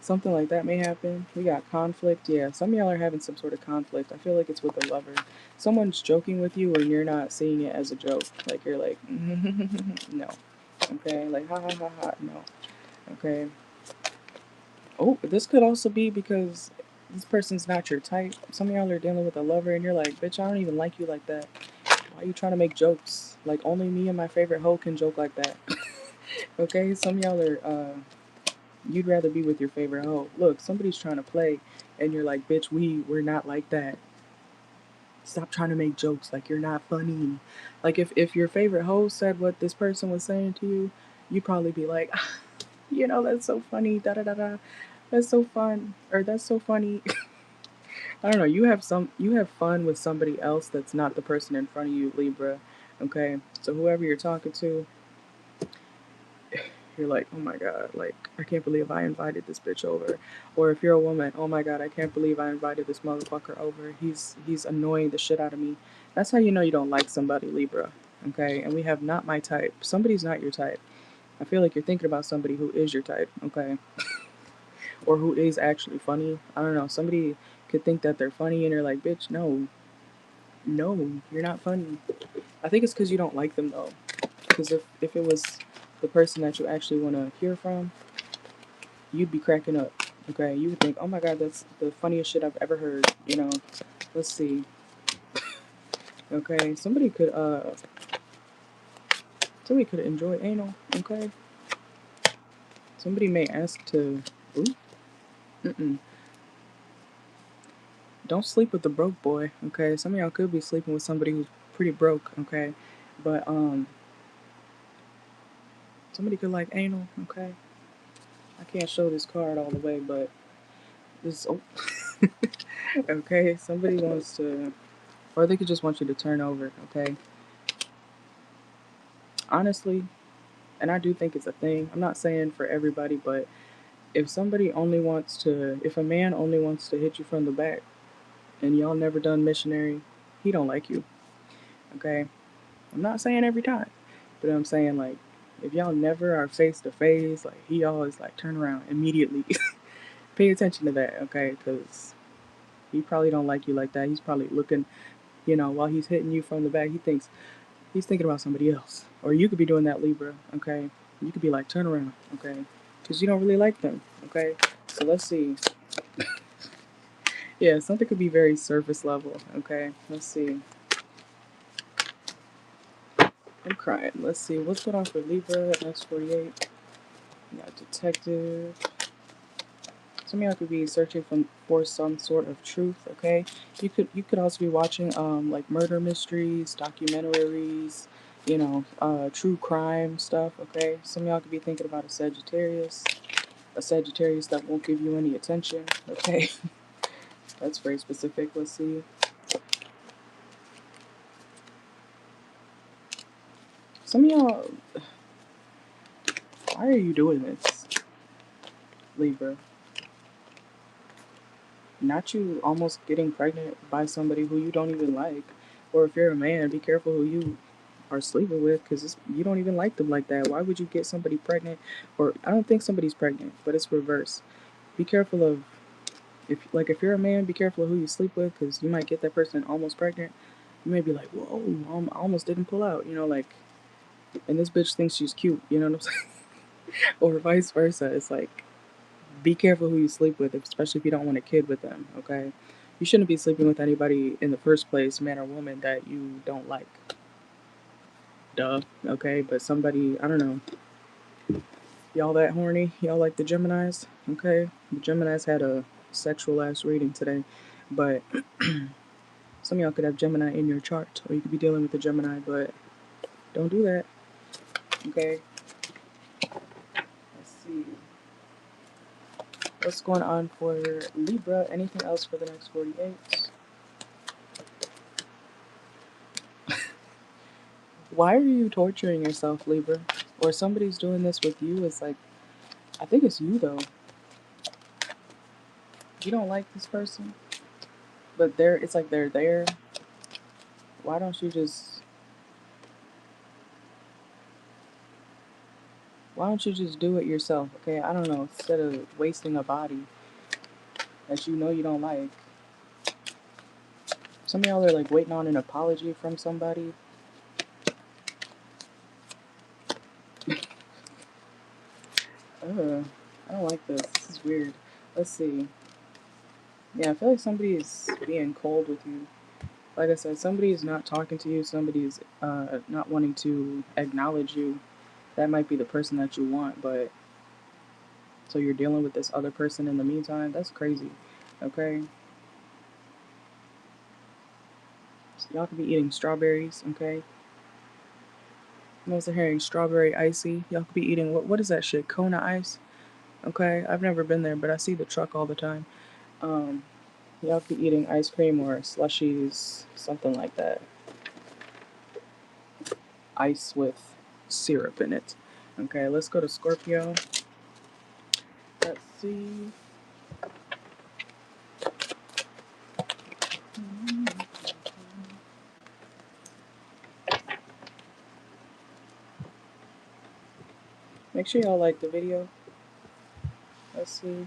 something like that may happen. We got conflict. Yeah, some of y'all are having some sort of conflict. I feel like it's with a lover. Someone's joking with you, and you're not seeing it as a joke. Like you're like, no. Okay, like ha ha ha ha. No. Okay. Oh, this could also be because this person's not your type. Some of y'all are dealing with a lover, and you're like, bitch, I don't even like you like that. Why are you trying to make jokes? Like only me and my favorite hoe can joke like that. Okay, some of y'all are you'd rather be with your favorite hoe. Look, somebody's trying to play, and you're like, bitch, we're not like that. Stop trying to make jokes. Like, you're not funny. Like, if your favorite hoe said what this person was saying to you, you'd probably be like, that's so funny. Da da da da. That's so fun. Or that's so funny. I don't know. You have fun with somebody else that's not the person in front of you, Libra. Okay? So whoever you're talking to, you're like, oh my god, like I can't believe I invited this bitch over. Or if you're a woman, oh my god, I can't believe I invited this motherfucker over. He's annoying the shit out of me. That's how you know you don't like somebody, Libra. Okay, and we have not my type. Somebody's not your type. I feel like you're thinking about somebody who is your type, okay? Or who is actually funny. I don't know. Somebody could think that they're funny and you're like, bitch, no. No, you're not funny. I think it's because you don't like them though. Because if it was the person that you actually want to hear from, you'd be cracking up. Okay, you would think, oh my god, that's the funniest shit I've ever heard. You know, let's see. Okay, somebody could enjoy anal. Okay, somebody may ask to. Ooh, mm-mm. Don't sleep with the broke boy. Okay, some of y'all could be sleeping with somebody who's pretty broke. Okay, but somebody could like anal. Okay, I can't show this card all the way, but this. Oh. Okay, somebody wants to, or they could just want you to turn over. Okay, honestly, and I do think it's a thing. I'm not saying for everybody, but if a man only wants to hit you from the back and y'all never done missionary, he don't like you. Okay? I'm not saying every time, but I'm saying like if y'all never are face to face, like he always like turn around immediately. Pay attention to that, okay? Because he probably don't like you like that. He's probably looking, while he's hitting you from the back, he's thinking about somebody else. Or you could be doing that, Libra, okay? You could be like, turn around, okay? Because you don't really like them, okay? So let's see. Yeah, something could be very surface level, okay? Let's see. I'm crying. Let's see. What's going on for Libra? X48. You got detective. Some of y'all could be searching for some sort of truth, okay? You could also be watching like murder mysteries, documentaries, true crime stuff, okay? Some of y'all could be thinking about a Sagittarius that won't give you any attention, okay? That's very specific. Let's see. Some of y'all, why are you doing this, Libra? Not you almost getting pregnant by somebody who you don't even like. Or if you're a man, be careful who you are sleeping with, because you don't even like them like that. Why would you get somebody pregnant? Or I don't think somebody's pregnant, but it's reverse. Be careful of, if you're a man, be careful of who you sleep with, because you might get that person almost pregnant. You may be like, whoa, I almost didn't pull out, like, and this bitch thinks she's cute, you know what I'm saying? Or vice versa. It's like, be careful who you sleep with, especially if you don't want a kid with them, okay? You shouldn't be sleeping with anybody in the first place, man or woman, that you don't like. Duh, okay? But somebody, I don't know. Y'all that horny? Y'all like the Geminis? Okay? The Geminis had a sexual ass reading today, but some of y'all could have Gemini in your chart, or you could be dealing with a Gemini, but don't do that, okay? Let's see. What's going on for Libra? Anything else for the next 48? Why are you torturing yourself, Libra? Or somebody's doing this with you? It's like, I think it's you though. You don't like this person, but it's like they're there. Why don't you just do it yourself, okay? I don't know, instead of wasting a body that you don't like. Some of y'all are like waiting on an apology from somebody. Ugh, I don't like this. This is weird. Let's see. Yeah, I feel like somebody is being cold with you. Like I said, somebody is not talking to you. Somebody's not wanting to acknowledge you. That might be the person that you want, but so you're dealing with this other person in the meantime. That's crazy. Okay, so y'all could be eating strawberries. Okay, I'm also hearing strawberry icy. Y'all could be eating what is that shit? Kona ice. Okay, I've never been there, but I see the truck all the time. Um, y'all could be eating ice cream or slushies, something like that. Ice with syrup in it. Okay, let's go to Scorpio. Let's see. Make sure y'all like the video. Let's see.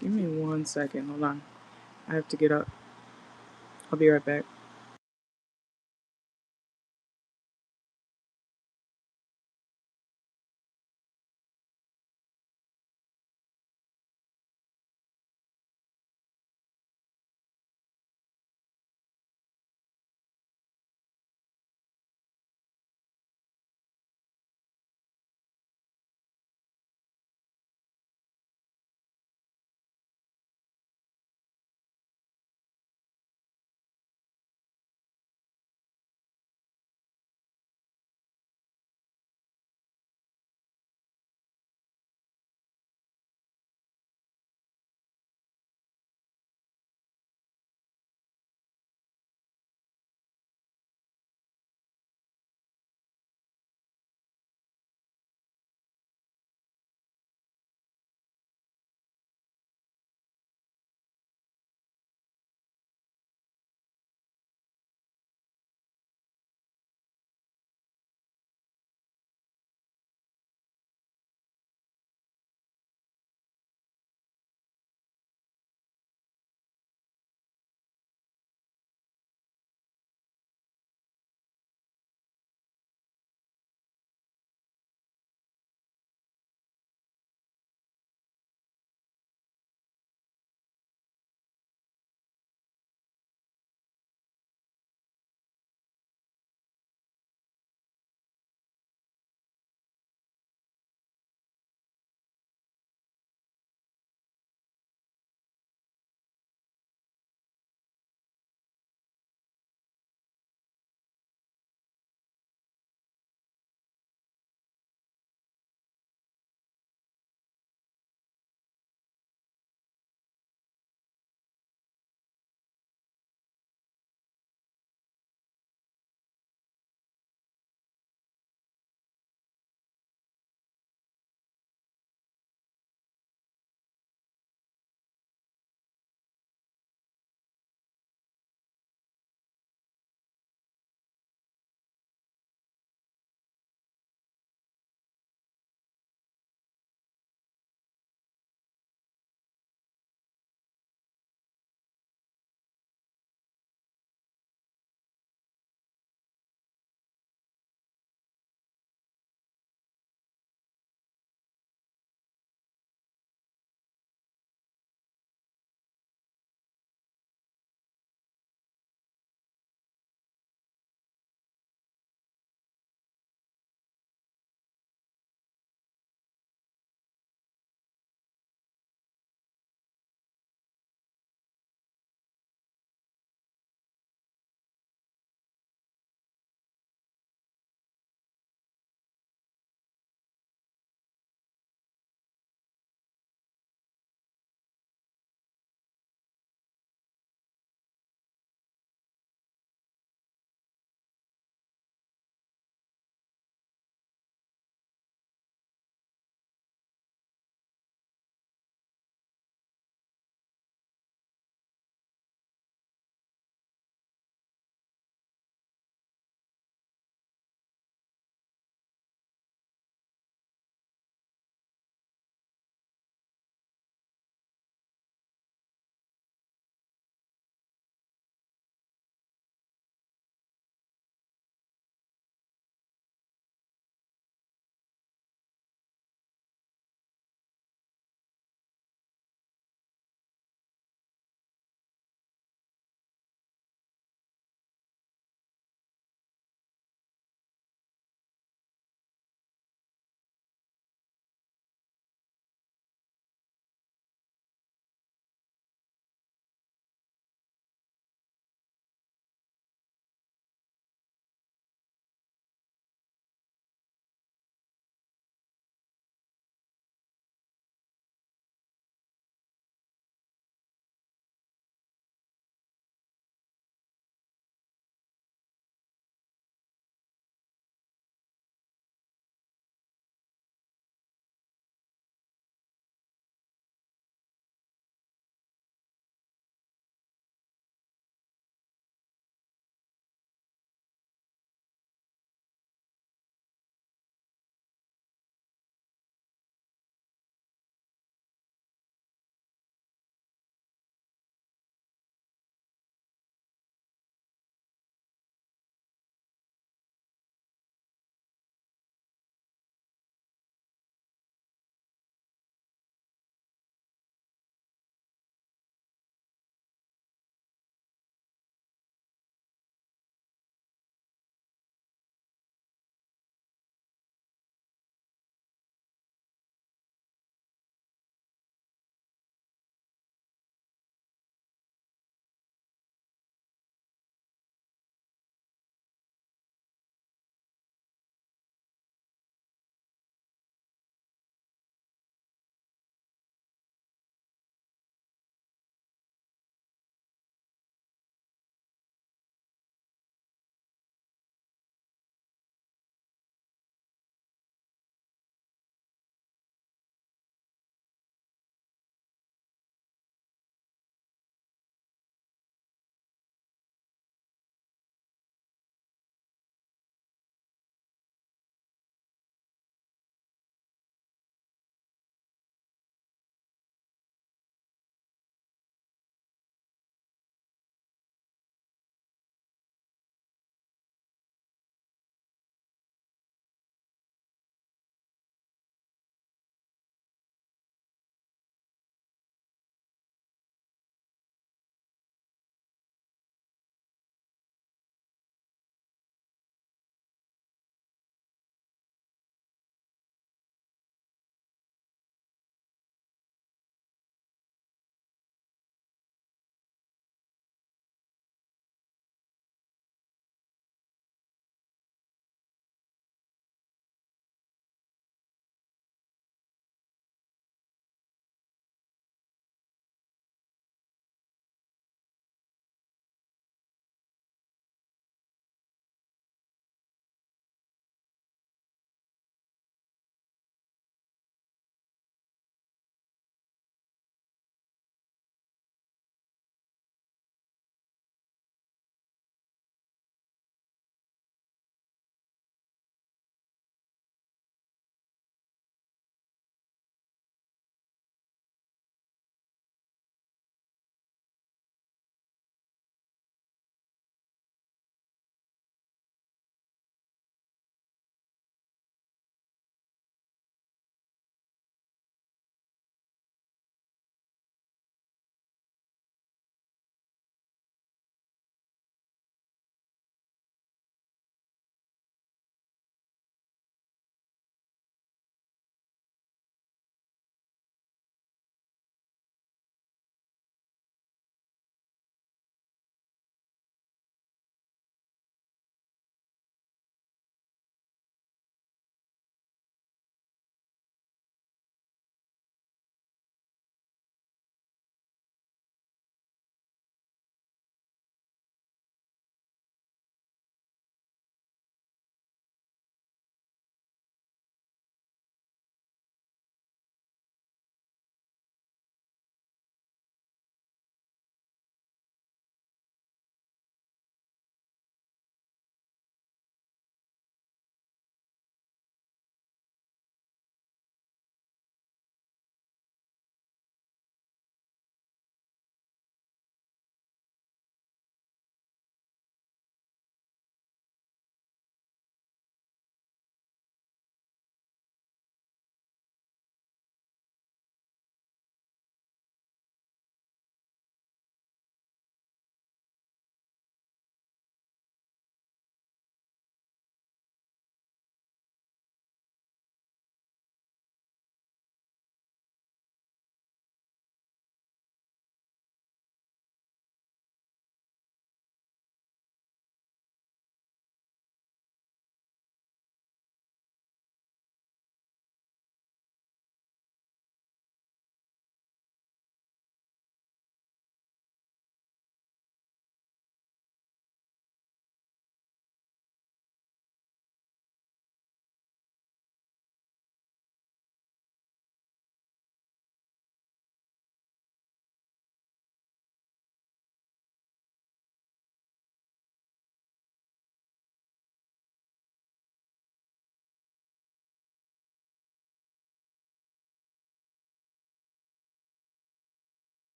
Give me 1 second. Hold on. I have to get up. I'll be right back.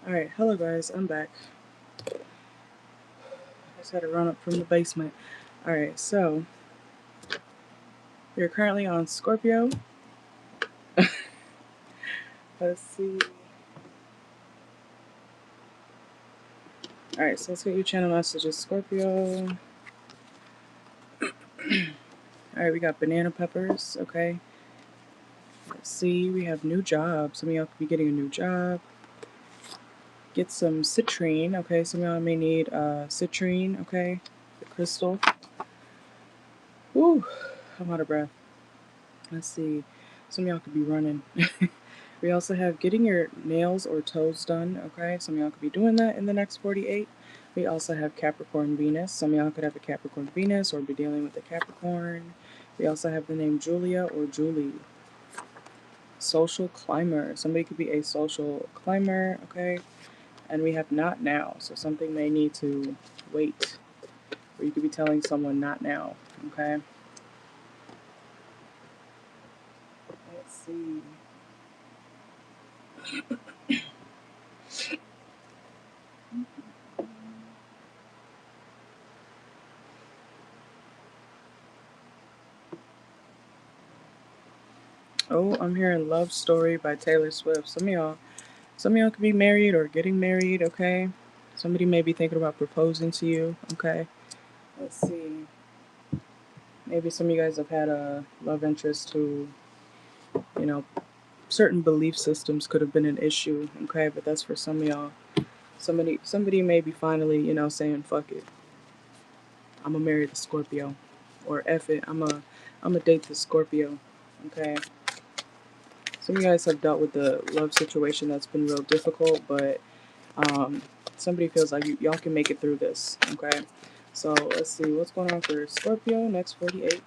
Alright, hello guys, I'm back. I just had to run up from the basement. Alright, so you're currently on Scorpio. Let's see. Alright, so let's get your channel messages, Scorpio. Alright, we got banana peppers, okay. Let's see, we have new jobs. Some of y'all could be getting a new job. Get some citrine, okay. Some of y'all may need citrine, okay. The crystal. Woo, I'm out of breath. Let's see. Some of y'all could be running. We also have getting your nails or toes done, okay? Some of y'all could be doing that in the next 48. We also have Capricorn Venus. Some of y'all could have a Capricorn Venus or be dealing with a Capricorn. We also have the name Julia or Julie. Social climber. Somebody could be a social climber, okay? And we have not now. So something may need to wait. Or you could be telling someone not now, okay? Let's see. Oh, I'm hearing Love Story by Taylor Swift. Some of y'all could be married or getting married, okay? Somebody may be thinking about proposing to you, okay? Let's see. Maybe some of you guys have had a love interest who, you know, certain belief systems could have been an issue, okay? But that's for some of y'all. Somebody may be finally, saying, fuck it. I'm gonna marry the Scorpio. Or F it, I'm a date the Scorpio, okay? Some of you guys have dealt with the love situation that's been real difficult, but somebody feels like y'all can make it through this, okay? So let's see what's going on for Scorpio next 48.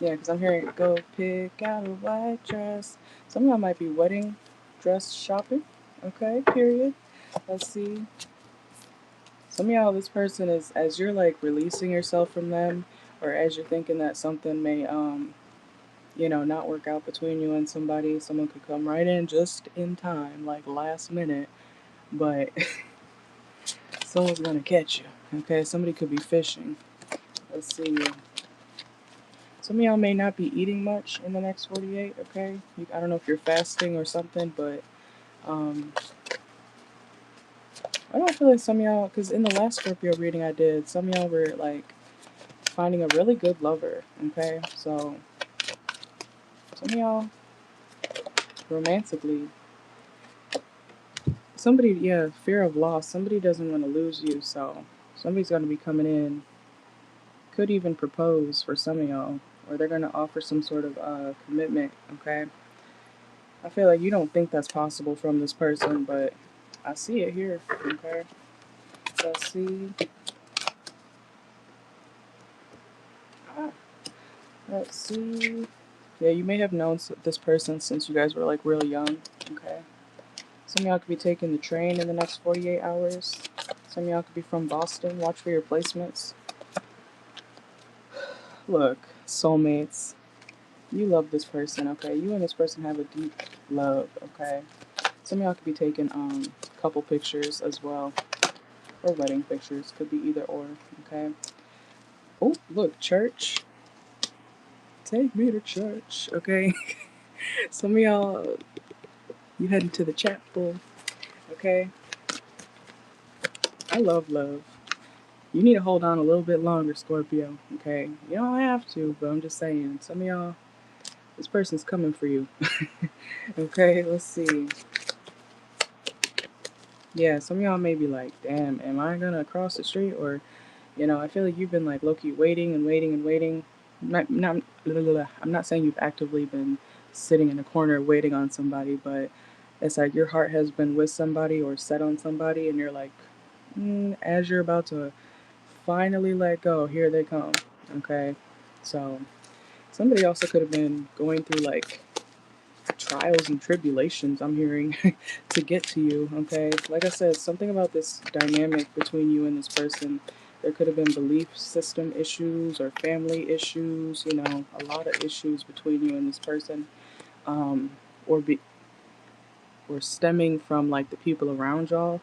Yeah, because I'm hearing go pick out a white dress. Some of y'all might be wedding dress shopping, okay? Period. Let's see. Some of y'all, this person is, as you're like releasing yourself from them, or as you're thinking that something may not work out between you and somebody, someone could come right in just in time, like last minute, but someone's gonna catch you, okay? Somebody could be fishing. Let's see. Some of y'all may not be eating much in the next 48, okay? I don't know if you're fasting or something, but I don't feel like some of y'all, because in the last Scorpio reading I did, some of y'all were like finding a really good lover, okay? So some of y'all romantically, somebody, yeah, fear of loss. Somebody doesn't want to lose you, so somebody's going to be coming in, could even propose for some of y'all, or they're going to offer some sort of commitment, okay? I feel like you don't think that's possible from this person, but I see it here, okay? Let's see. Ah, let's see. Yeah, you may have known this person since you guys were like real young, okay? Some of y'all could be taking the train in the next 48 hours. Some of y'all could be from Boston. Watch for your placements. Look, soulmates. You love this person, okay? You and this person have a deep love, okay? Some of y'all could be taking couple pictures as well. Or wedding pictures. Could be either or, okay? Oh, look, church. Take me to church, okay? Some of y'all, you heading to the chapel, okay? I love love. You need to hold on a little bit longer, Scorpio, okay? You don't have to, but I'm just saying. Some of y'all, this person's coming for you. Okay, let's see. Yeah, some of y'all may be like, damn, am I gonna cross the street? Or, I feel like you've been like low-key waiting and waiting and waiting. I'm not saying you've actively been sitting in a corner waiting on somebody, but it's like your heart has been with somebody or set on somebody, and you're like, as you're about to finally let go, here they come. Okay, so somebody also could have been going through like trials and tribulations, I'm hearing, to get to you, okay? Like I said, something about this dynamic between you and this person. There could have been belief system issues or family issues, a lot of issues between you and this person. Or be or stemming from like the people around y'all,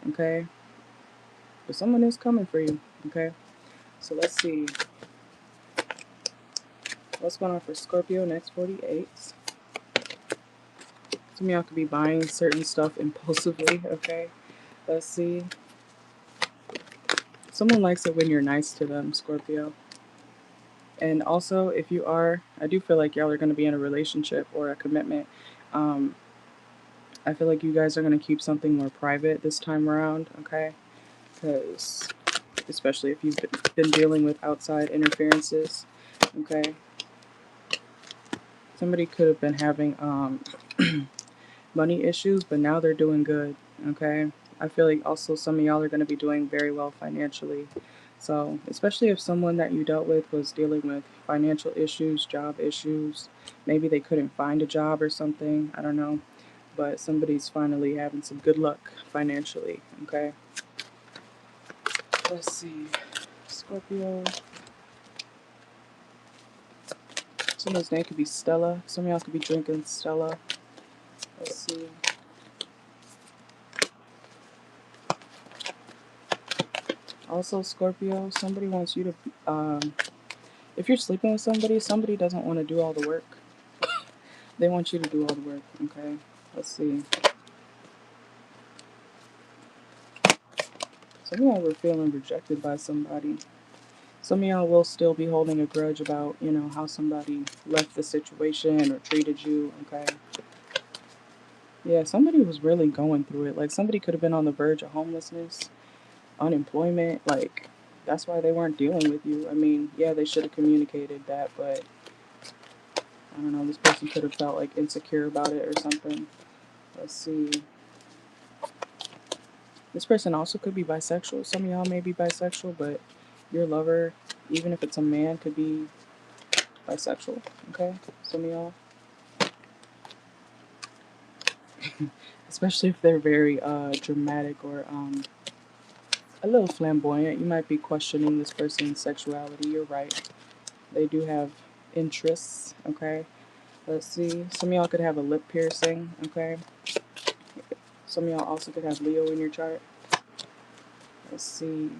okay? But someone is coming for you, okay? So let's see. What's going on for Scorpio next 48? Some of y'all could be buying certain stuff impulsively, okay? Let's see. Someone likes it when you're nice to them, Scorpio. And also, if you are, I do feel like y'all are going to be in a relationship or a commitment. I feel like you guys are going to keep something more private this time around, okay? Because, especially if you've been dealing with outside interferences, okay? Somebody could have been having money issues, but now they're doing good, okay? I feel like also some of y'all are going to be doing very well financially. So, especially if someone that you dealt with was dealing with financial issues, job issues, maybe they couldn't find a job or something, I don't know. But somebody's finally having some good luck financially, okay? Let's see. Scorpio. Someone's name could be Stella. Some of y'all could be drinking Stella. Let's see. Also, Scorpio, somebody wants you to, if you're sleeping with somebody, somebody doesn't want to do all the work. They want you to do all the work, okay? Let's see. Some of y'all were feeling rejected by somebody. Some of y'all will still be holding a grudge about, you know, how somebody left the situation or treated you, okay? Yeah, somebody was really going through it. Like, somebody could have been on the verge of homelessness, unemployment. Like, that's why they weren't dealing with you. I mean, yeah, they should have communicated that, but I don't know, this person could have felt like insecure about it or something. Let's see. This person also could be bisexual. Some of y'all may be bisexual, but your lover, even if it's a man, could be bisexual, okay? Some of y'all. Especially if they're very dramatic or a little flamboyant. You might be questioning this person's sexuality. You're right. They do have interests, okay? Let's see. Some of y'all could have a lip piercing, okay? Some of y'all also could have Leo in your chart. Let's see.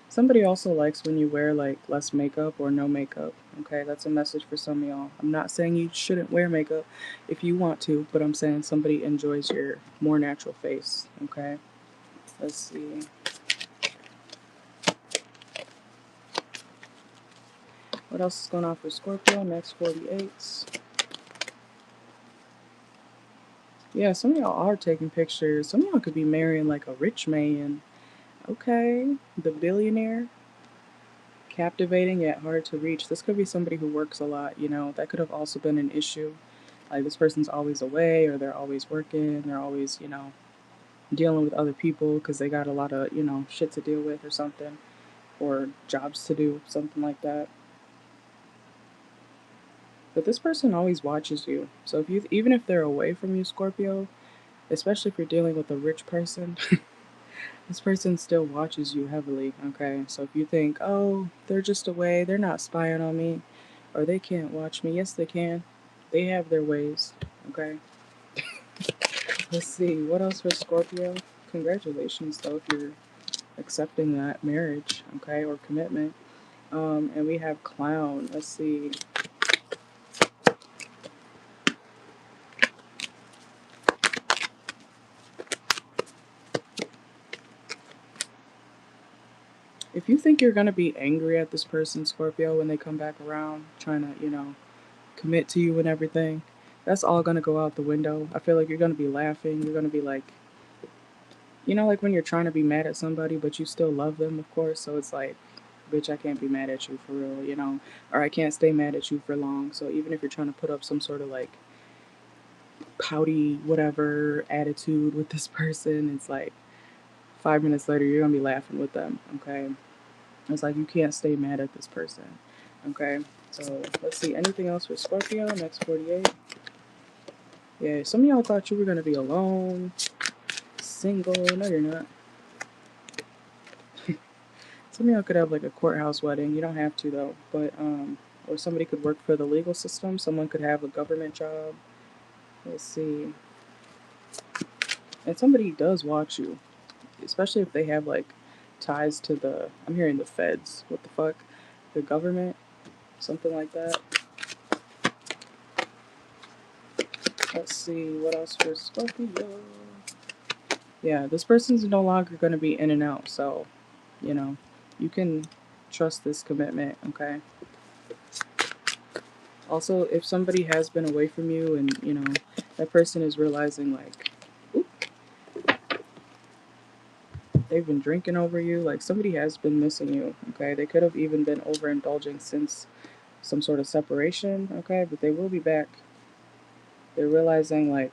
Somebody also likes when you wear like less makeup or no makeup, okay? That's a message for some of y'all. I'm not saying you shouldn't wear makeup if you want to, but I'm saying somebody enjoys your more natural face, okay? Let's see. What else is going on for Scorpio? Next 48. Yeah, some of y'all are taking pictures. Some of y'all could be marrying like a rich man. Okay, the billionaire. Captivating yet hard to reach. This could be somebody who works a lot, you know. That could have also been an issue. Like this person's always away or they're always working. They're always, you know, dealing with other people because they got a lot of, you know, shit to deal with or something. Or jobs to do, something like that. But this person always watches you. So if you, even if they're away from you, Scorpio, especially if you're dealing with a rich person, this person still watches you heavily, okay? So if you think, oh, they're just away, they're not spying on me, or they can't watch me, yes, they can. They have their ways, okay? Let's see, what else for Scorpio? Congratulations, though, if you're accepting that marriage, okay, or commitment. And we have Clown. Let's see. If you think you're going to be angry at this person, Scorpio, when they come back around, trying to, you know, commit to you and everything, that's all going to go out the window. I feel like you're going to be laughing. You're going to be like, you know, like when you're trying to be mad at somebody, but you still love them, of course. So it's like, bitch, I can't be mad at you for real, you know, or I can't stay mad at you for long. So even if you're trying to put up some sort of like pouty, whatever attitude with this person, it's like 5 minutes later, you're going to be laughing with them, okay? It's like you can't stay mad at this person, okay? So let's see, anything else for Scorpio, next 48? Yeah, some of y'all thought you were going to be alone, single. No, you're not. Some of y'all could have like a courthouse wedding. You don't have to though. But Or somebody could work for the legal system. Someone could have a government job. Let's see. And somebody does watch you, especially if they have like ties to the, I'm hearing the feds. What the fuck? The government? Something like that. Let's see. What else for Scorpio? Yeah, this person's no longer going to be in and out. So, you know, you can trust this commitment, okay? Also, if somebody has been away from you and, you know, that person is realizing, like, oop, they've been drinking over you, like, somebody has been missing you, okay? They could have even been overindulging since some sort of separation, okay? But they will be back. They're realizing, like,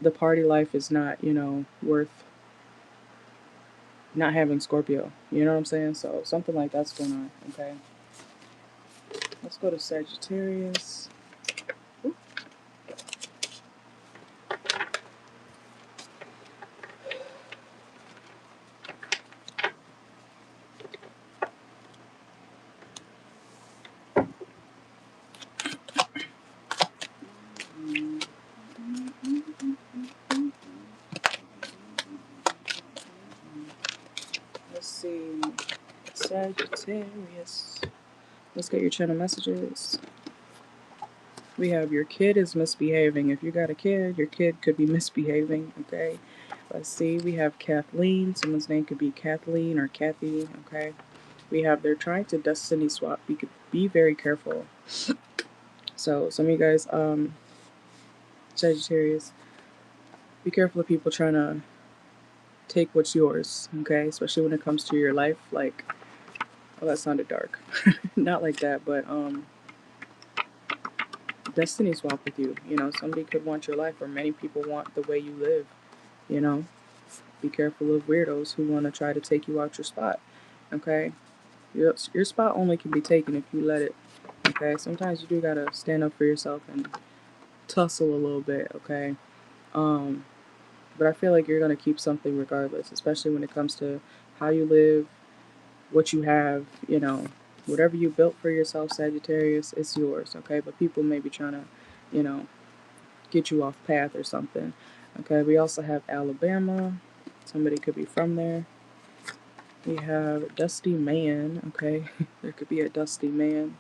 the party life is not, you know, worth not having Scorpio. You know what I'm saying? So, something like that's going on, okay? Let's go to Sagittarius. Oop. Let's see. Sagittarius. Let's get your channel messages. We have your kid is misbehaving. If you got a kid, your kid could be misbehaving, okay? Let's see. We have Kathleen. Someone's name could be Kathleen or Kathy, okay? We have they're trying to destiny swap. You could be very careful. So some of you guys, Sagittarius, be careful of people trying to take what's yours, okay? Especially when it comes to your life. Like, oh, that sounded dark. Not like that, but destiny swap with you. You know, somebody could want your life, or many people want the way you live. You know, be careful of weirdos who want to try to take you out your spot. Okay, your spot only can be taken if you let it. Okay, sometimes you do gotta stand up for yourself and tussle a little bit. Okay, but I feel like you're gonna keep something regardless, especially when it comes to how you live, what you have. You know, whatever you built for yourself, Sagittarius, it's yours. Okay, but people may be trying to, you know, get you off path or something. Okay, we also have Alabama. Somebody could be from there. We have Dusty Man. Okay, there could be a Dusty Man.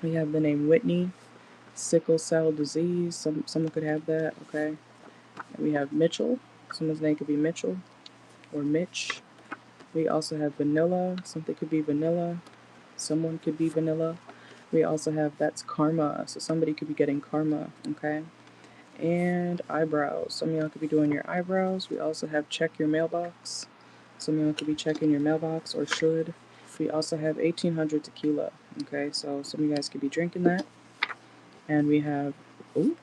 We have the name Whitney. Sickle cell disease. Someone could have that. Okay. And we have Mitchell. Someone's name could be Mitchell or Mitch. We also have Vanilla. Something could be Vanilla. Someone could be Vanilla. We also have that's Karma. So somebody could be getting karma. Okay. And eyebrows. Some of y'all could be doing your eyebrows. We also have check your mailbox. Some of y'all could be checking your mailbox or should. We also have 1800 tequila. Okay, so some of you guys could be drinking that. And we have, ooh,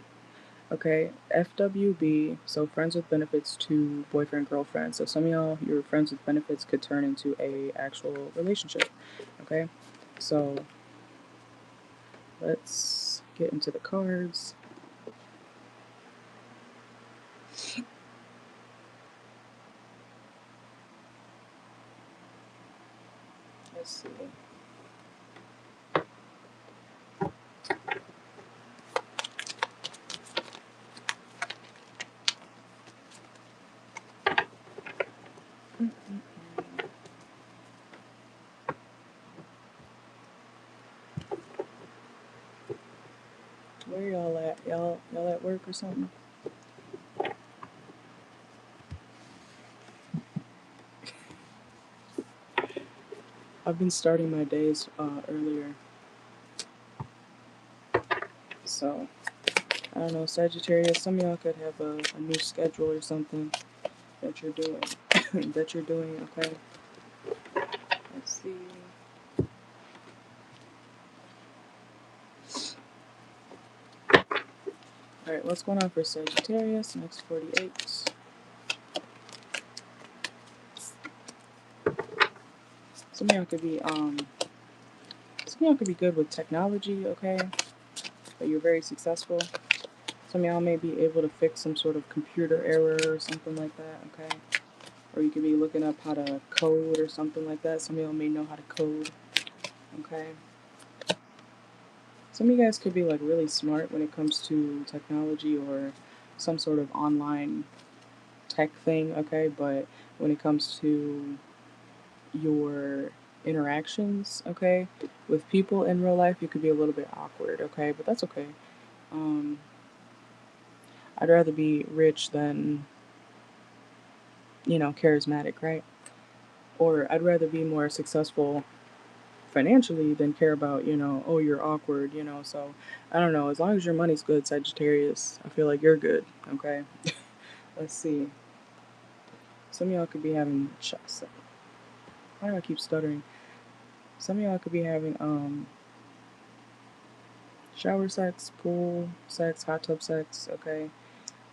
okay, FWB, so friends with benefits to boyfriend, girlfriend. So some of y'all, your friends with benefits could turn into a actual relationship. Okay, so let's get into the cards. Let's see. Where y'all at? Y'all at work or something? I've been starting my days earlier, so I don't know, Sagittarius. Some of y'all could have a new schedule or something that you're doing. That you're doing. Okay. Let's see. All right, what's going on for Sagittarius? Next 48. Some of y'all could be good with technology. Okay, but you're very successful. Some of y'all may be able to fix some sort of computer error or something like that, okay? Or you could be looking up how to code or something like that. Some of y'all may know how to code. okay? Some of you guys could be like really smart when it comes to technology or some sort of online tech thing, okay? But when it comes to your interactions, okay, with people in real life, you could be a little bit awkward, okay? But that's okay. Um, I'd rather be rich than, charismatic, right? Or I'd rather be more successful financially than care about, oh, you're awkward, So I don't know. As long as your money's good, Sagittarius, I feel like you're good, okay? Let's see. Some of y'all could be having why do I keep stuttering? Some of y'all could be having shower sex, pool sex, hot tub sex, okay?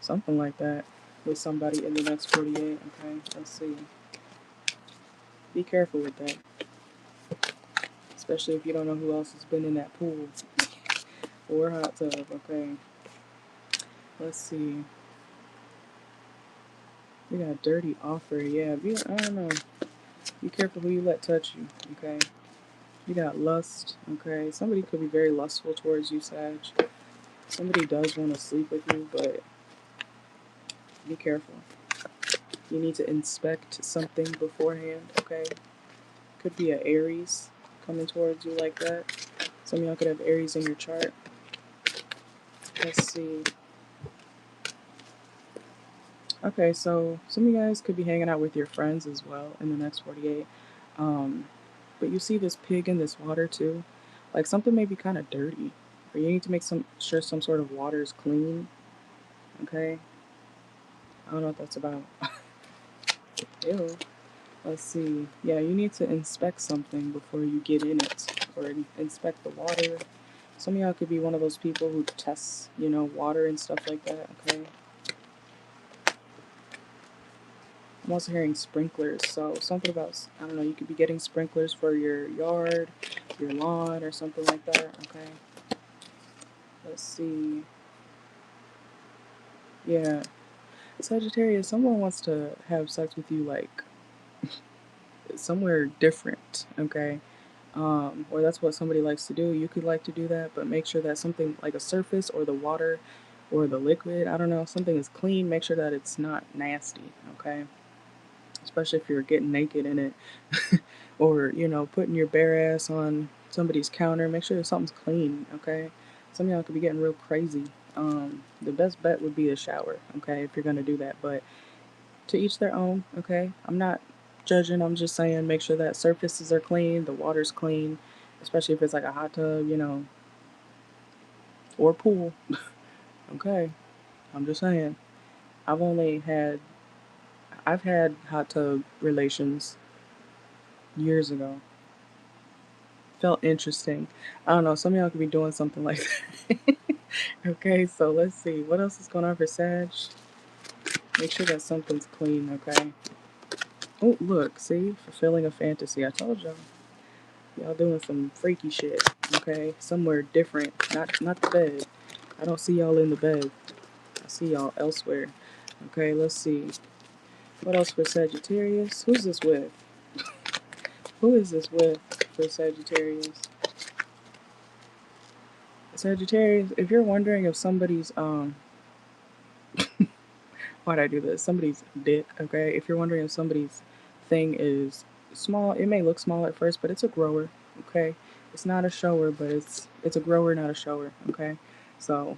Something like that with somebody in the next 48, okay? Let's see. Be careful with that, especially if you don't know who else has been in that pool or hot tub, okay? Let's see. We got a dirty offer, yeah. I don't know. Be careful who you let touch you, okay? You got lust, okay? Somebody could be very lustful towards you, Sag. Somebody does want to sleep with you, but be careful. You need to inspect something beforehand, okay? Could be an Aries coming towards you like that. Some of y'all could have Aries in your chart. Let's see. Okay, so some of you guys could be hanging out with your friends as well in the next 48. But you see this pig in this water too. Like something may be kind of dirty. Or you need to make sure some sort of water is clean. Okay? I don't know what that's about. Ew. Let's see. Yeah, you need to inspect something before you get in it. Or inspect the water. Some of y'all could be one of those people who tests, water and stuff like that, okay? I'm also hearing sprinklers, so something about, I don't know, you could be getting sprinklers for your yard, your lawn, or something like that, okay? Let's see. Yeah. Sagittarius, someone wants to have sex with you, like, somewhere different, okay? Or that's what somebody likes to do. You could like to do that, but make sure that something like a surface or the water or the liquid, I don't know, something is clean. Make sure that it's not nasty, okay? Especially if you're getting naked in it or, putting your bare ass on somebody's counter. Make sure something's clean, okay? Some of y'all could be getting real crazy. The best bet would be a shower, okay, if you're going to do that. But to each their own, okay? I'm not judging. I'm just saying make sure that surfaces are clean, the water's clean, especially if it's like a hot tub, or pool. Okay? I'm just saying. I've only had I've had hot tub relations years ago. Felt interesting. I don't know, some of y'all could be doing something like that. Okay, so let's see. What else is going on for Sag? Make sure that something's clean, okay? Oh, look, see? Fulfilling a fantasy. I told y'all. Y'all doing some freaky shit, okay? Somewhere different. Not the bed. I don't see y'all in the bed. I see y'all elsewhere. Okay, let's see. What else for Sagittarius? Who's this with? Who is this with for Sagittarius? Sagittarius, if you're wondering if somebody's why'd I do this? Somebody's dick, okay? If you're wondering if somebody's thing is small, it may look small at first, but it's a grower, okay? It's not a shower, but it's a grower, not a shower, okay? So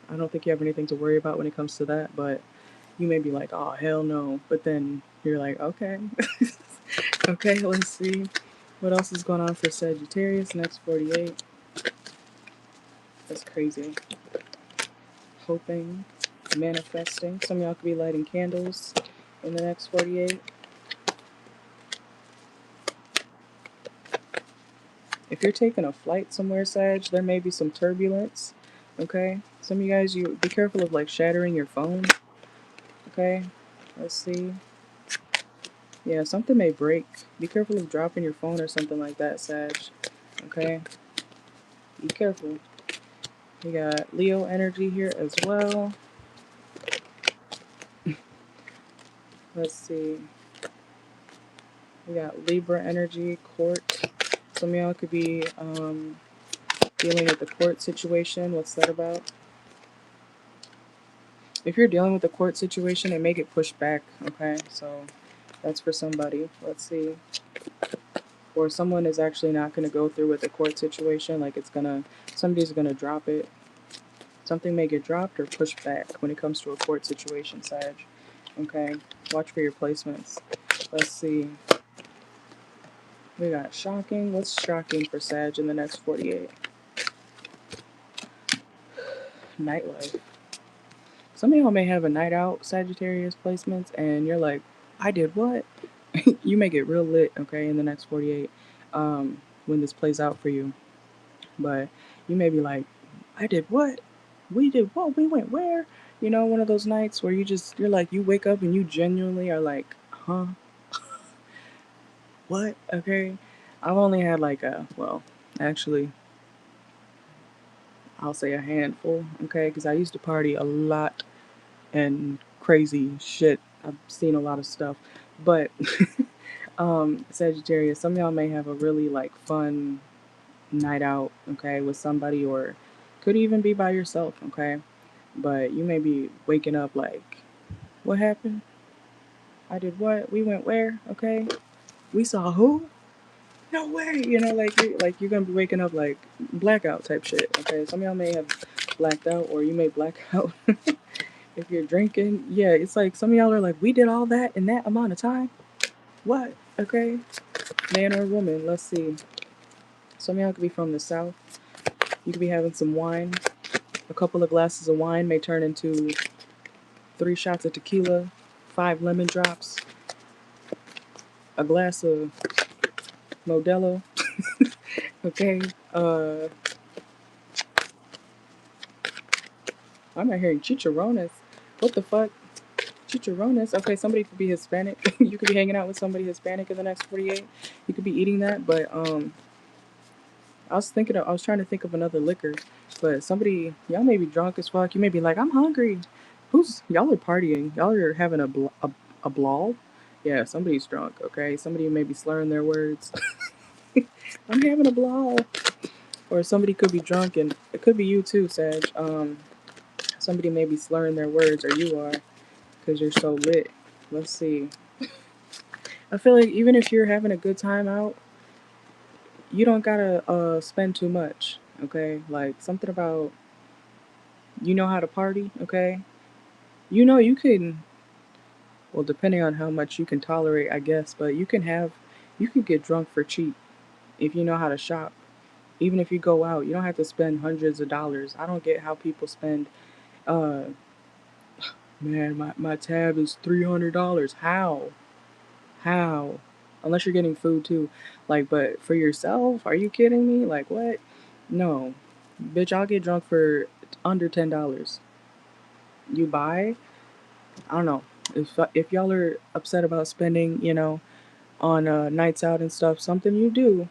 I don't think you have anything to worry about when it comes to that, but you may be like, oh, hell no. But then you're like, okay. Okay, let's see. What else is going on for Sagittarius? Next 48. That's crazy. Hoping, manifesting. Some of y'all could be lighting candles in the next 48. If you're taking a flight somewhere, Sag, there may be some turbulence. Okay? Some of you guys, you be careful of like shattering your phone. Okay? Let's see. Yeah, something may break. Be careful of dropping your phone or something like that, Sag. Okay? Be careful. We got Leo energy here as well. Let's see. We got Libra energy, court. Some of y'all could be dealing with the court situation. What's that about? If you're dealing with a court situation, it may get pushed back, okay? So that's for somebody. Let's see. Or someone is actually not going to go through with the court situation. Like somebody's going to drop it. Something may get dropped or pushed back when it comes to a court situation, Sag. Okay? Watch for your placements. Let's see. We got shocking. What's shocking for Sag in the next 48? Nightlife. Some of y'all may have a night out Sagittarius placements, and you're like, I did what? You may get real lit, okay, in the next 48 when this plays out for you. But you may be like, I did what? We did what? We went where? You know, one of those nights where you're like, you wake up and you genuinely are like, huh? What? Okay. I've only had like actually, I'll say a handful, okay, because I used to party a lot and crazy shit. I've seen a lot of stuff. But Sagittarius, some of y'all may have a really like fun night out, okay, with somebody, or could even be by yourself, okay? But you may be waking up like, what happened? I did what? We went where? Okay. We saw who? No way. You know, like you're gonna be waking up like blackout type shit. Okay. Some of y'all may have blacked out, or you may black out if you're drinking. Yeah, it's like some of y'all are like, we did all that in that amount of time. What? Okay. Man or woman? Let's see. Some of y'all could be from the south. You could be having some wine. A couple of glasses of wine may turn into 3 shots of tequila, 5 lemon drops, a glass of Modelo. Okay. I'm not hearing chicharrones. What the fuck? Chicharrones. Okay, somebody could be Hispanic. You could be hanging out with somebody Hispanic in the next 48. You could be eating that, but I was trying to think of another liquor, but y'all may be drunk as fuck. You may be like, I'm hungry. Y'all are partying. Y'all are having a brawl. Yeah, somebody's drunk. Okay, somebody may be slurring their words. I'm having a brawl. Or somebody could be drunk, and it could be you too, Sag. Somebody may be slurring their words, or you are, because you're so lit. Let's see. I feel like even if you're having a good time out, you don't gotta spend too much. Okay, like something about you know how to party. Okay, you know you can. Well, depending on how much you can tolerate, I guess, but you can get drunk for cheap if you know how to shop. Even if you go out, you don't have to spend hundreds of dollars. I don't get how people spend. Uh, Man, my tab is $300. How? How? Unless you're getting food too. Like, but for yourself, are you kidding me? Like, what? No. Bitch, I'll get drunk for under $10. You buy? I don't know. If y'all are upset about spending, on nights out and stuff, something you do,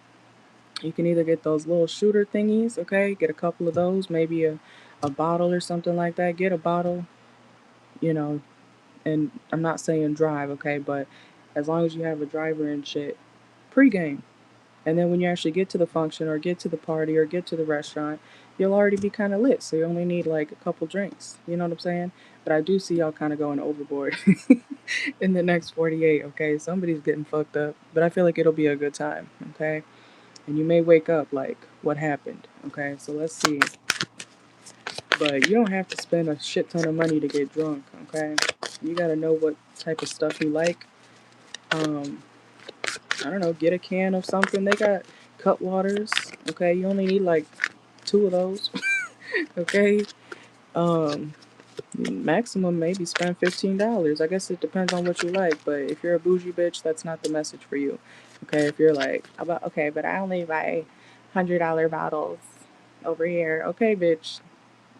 you can either get those little shooter thingies, okay? Get a couple of those, maybe a bottle or something like that. Get a bottle, you know, and I'm not saying drive, okay, but as long as you have a driver and shit, pregame. And then when you actually get to the function or get to the party or get to the restaurant, you'll already be kind of lit. So you only need like a couple drinks. You know what I'm saying? But I do see y'all kind of going overboard in the next 48, okay? Somebody's getting fucked up, but I feel like it'll be a good time, okay? And you may wake up like, what happened, okay? So let's see. But you don't have to spend a shit ton of money to get drunk, okay? You gotta know what type of stuff you like. I don't know, get a can of something. They got cut waters, okay? You only need like 2 of those, okay? Um, Maximum maybe spend $15. I guess it depends on what you like, but if you're a bougie bitch, that's not the message for you, okay? If you're like, okay, but I only buy $100 bottles over here, okay, bitch,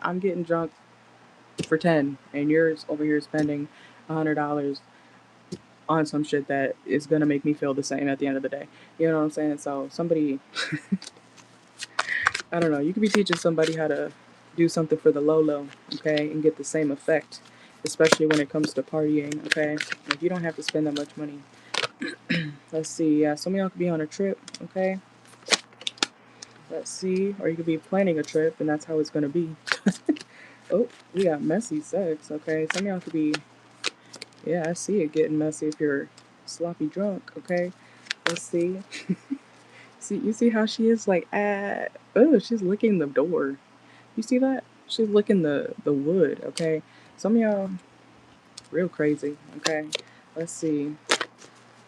I'm getting drunk for 10, and you're over here spending $100 on some shit that is gonna make me feel the same at the end of the day. You know what I'm saying? So somebody, I don't know, you could be teaching somebody how to do something for the low, okay, and get the same effect, especially when it comes to partying, okay? Like, you don't have to spend that much money. Let's see, yeah, some of y'all could be on a trip, okay? Let's see. Or you could be planning a trip and that's how it's gonna be. Oh, we got messy sex, okay? Some of y'all could be, yeah, I see it getting messy if you're sloppy drunk, okay? Let's see. See, you see how she is like, oh, she's licking the door. You see that? She's licking the wood, okay? Some of y'all real crazy, okay? Let's see.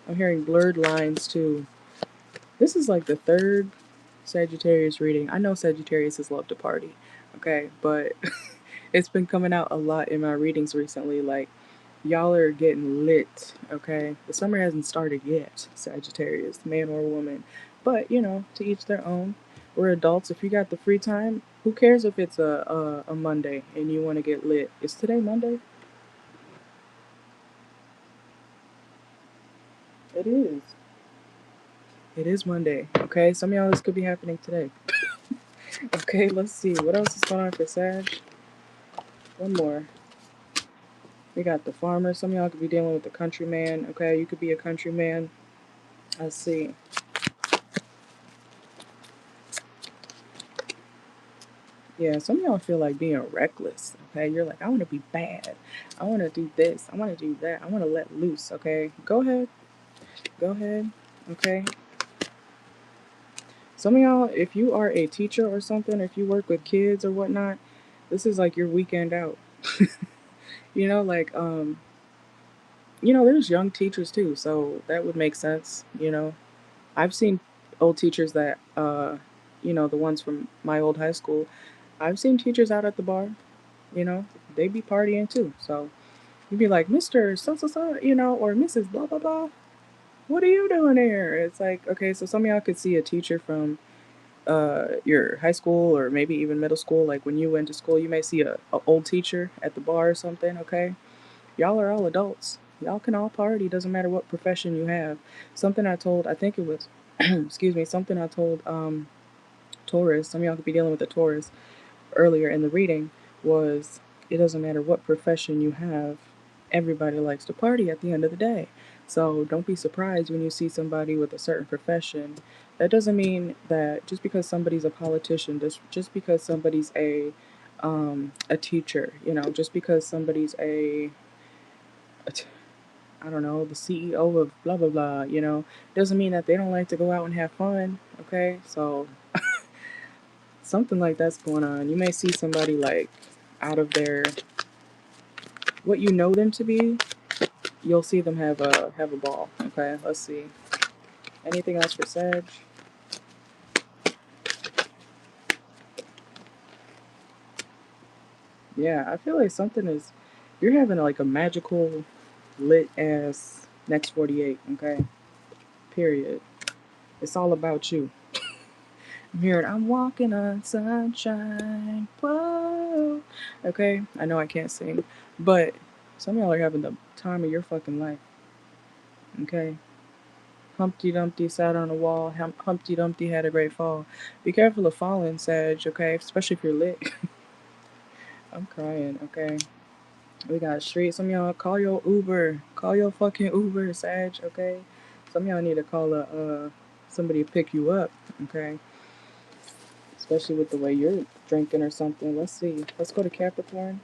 I'm hearing blurred lines too. This is like the third Sagittarius reading. I know Sagittarius love to party, okay? But it's been coming out a lot in my readings recently. Like, y'all are getting lit, okay? The summer hasn't started yet, Sagittarius, man or woman. But, you know, to each their own. We're adults. If you got the free time, who cares if it's a Monday and you want to get lit? Is today Monday? It is. It is Monday, okay? Some of y'all, this could be happening today. Okay, let's see. What else is going on for Sag? One more. We got the farmer. Some of y'all could be dealing with the countryman, okay? You could be a countryman. Let's see. Yeah, some of y'all feel like being reckless, okay? You're like, I want to be bad. I want to do this. I want to do that. I want to let loose, okay? Go ahead. Go ahead, okay? Some of y'all, if you are a teacher or something, if you work with kids or whatnot, this is like your weekend out. You know, like, there's young teachers too, so that would make sense, you know? I've seen old teachers that, the ones from my old high school, I've seen teachers out at the bar, you know, they be partying too. So you'd be like, Mr. So so so, or Mrs. Blah blah blah. What are you doing here? It's like, okay, so some of y'all could see a teacher from your high school or maybe even middle school. Like when you went to school, you may see a old teacher at the bar or something, okay? Y'all are all adults. Y'all can all party, doesn't matter what profession you have. Something I told, I think it was excuse me, something I told Taurus, some of y'all could be dealing with a Taurus earlier in the reading, was it doesn't matter what profession you have, everybody likes to party at the end of the day. So don't be surprised when you see somebody with a certain profession. That doesn't mean that just because somebody's a politician, just because somebody's a teacher, just because somebody's I don't know, the CEO of blah blah blah, doesn't mean that they don't like to go out and have fun. Okay, so something like that's going on. You may see somebody like out of their what you know them to be. You'll see them have a ball. Okay, let's see. Anything else for Sag? Yeah, I feel like something is. You're having like a magical, lit ass next 48. Okay, period. It's all about you. I'm hearing I'm walking on sunshine. Whoa. Okay, I know I can't sing, but some of y'all are having the time of your fucking life. Okay. Humpty Dumpty sat on a wall. Humpty Dumpty had a great fall. Be careful of falling, Sag, okay? Especially if you're lit. I'm crying, okay? We got street. Some of y'all call your Uber. Call your fucking Uber, Sag, okay? Some of y'all need to call somebody to pick you up, okay? Especially with the way you're drinking or something. Let's see. Let's go to Capricorn.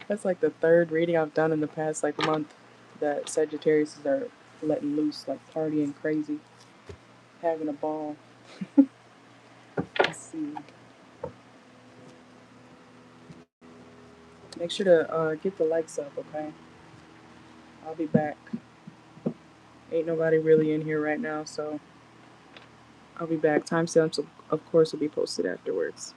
That's like the third reading I've done in the past like month that Sagittarius are letting loose, like partying crazy, having a ball. Let's see. Make sure to get the likes up, okay? I'll be back. Ain't nobody really in here right now, so I'll be back. Timestamps, of course, will be posted afterwards.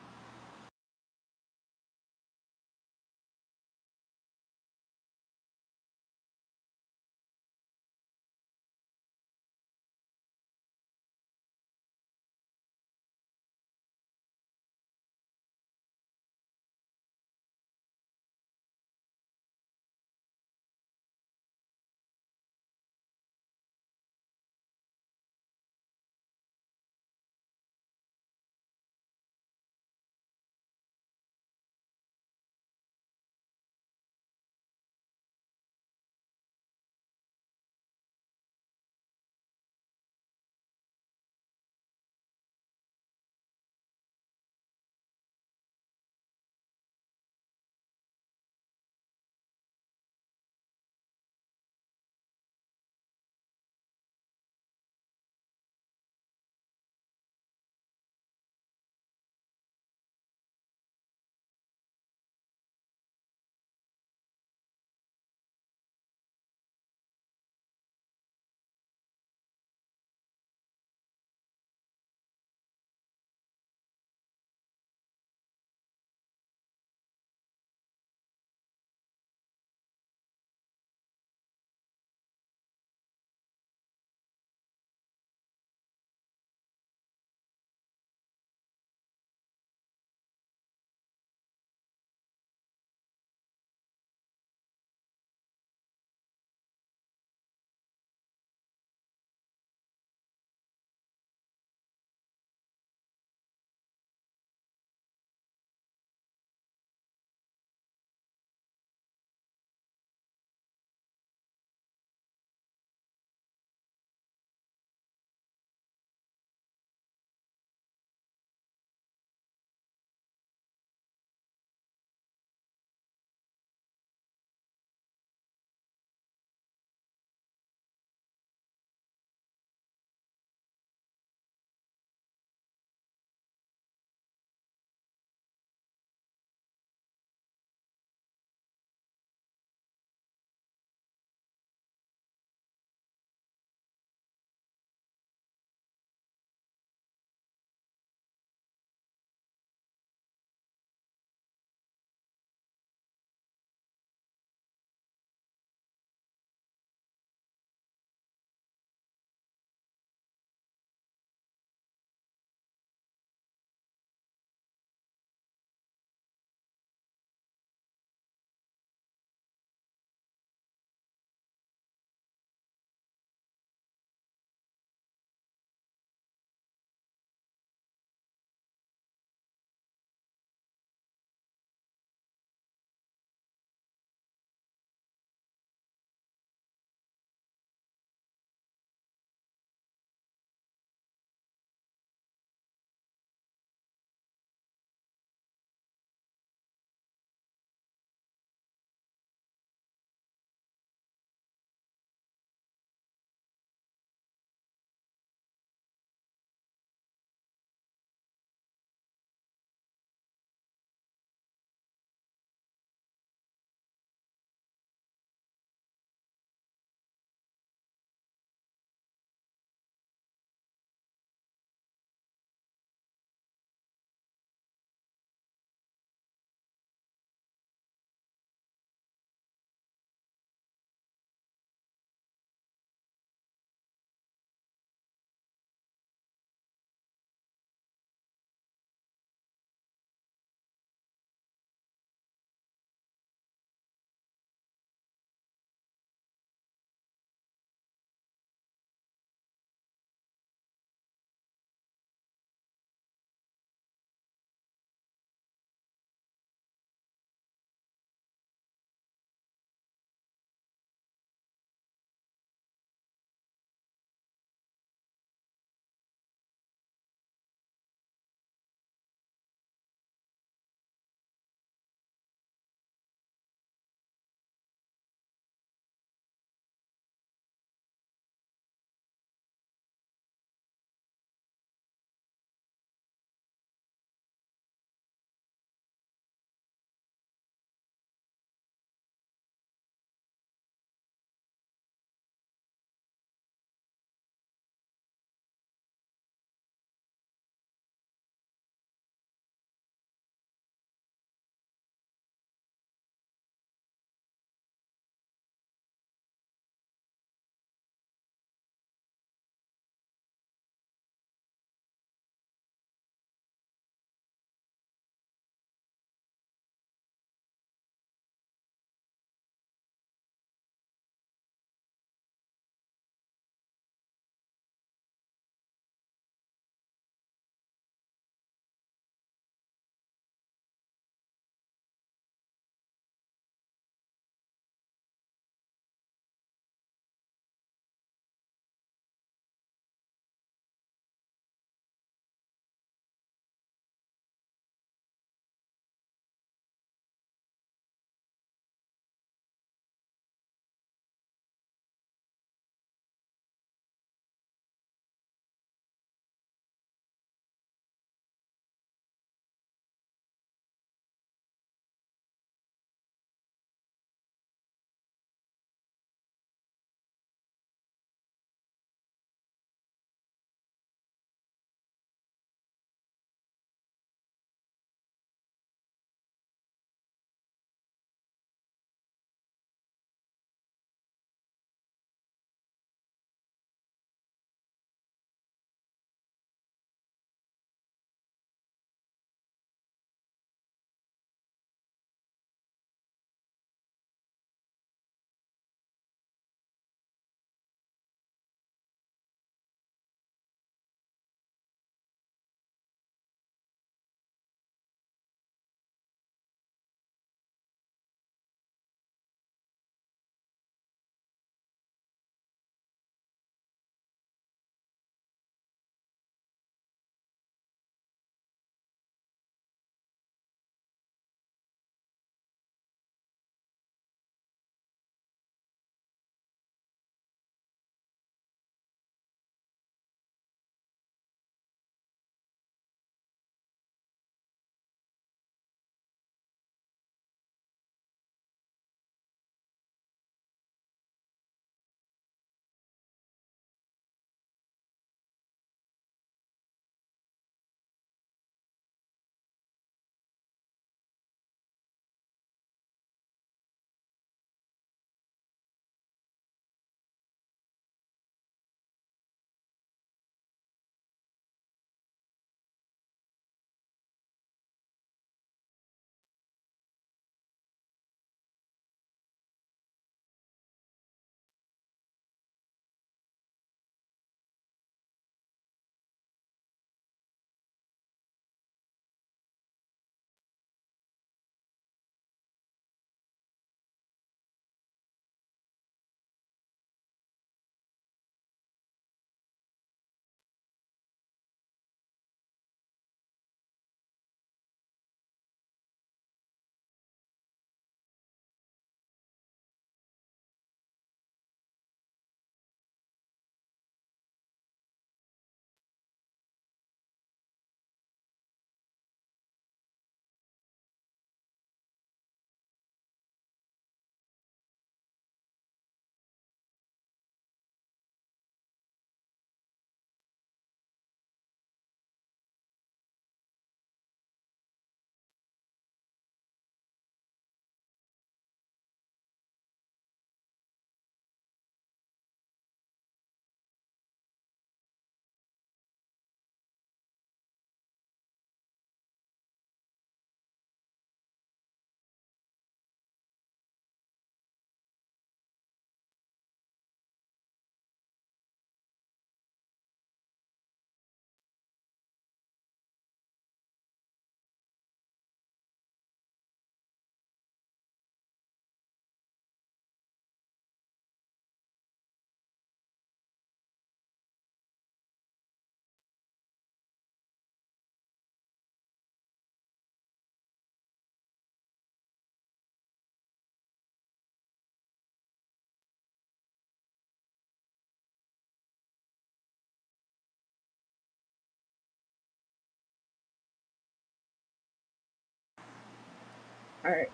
Alright.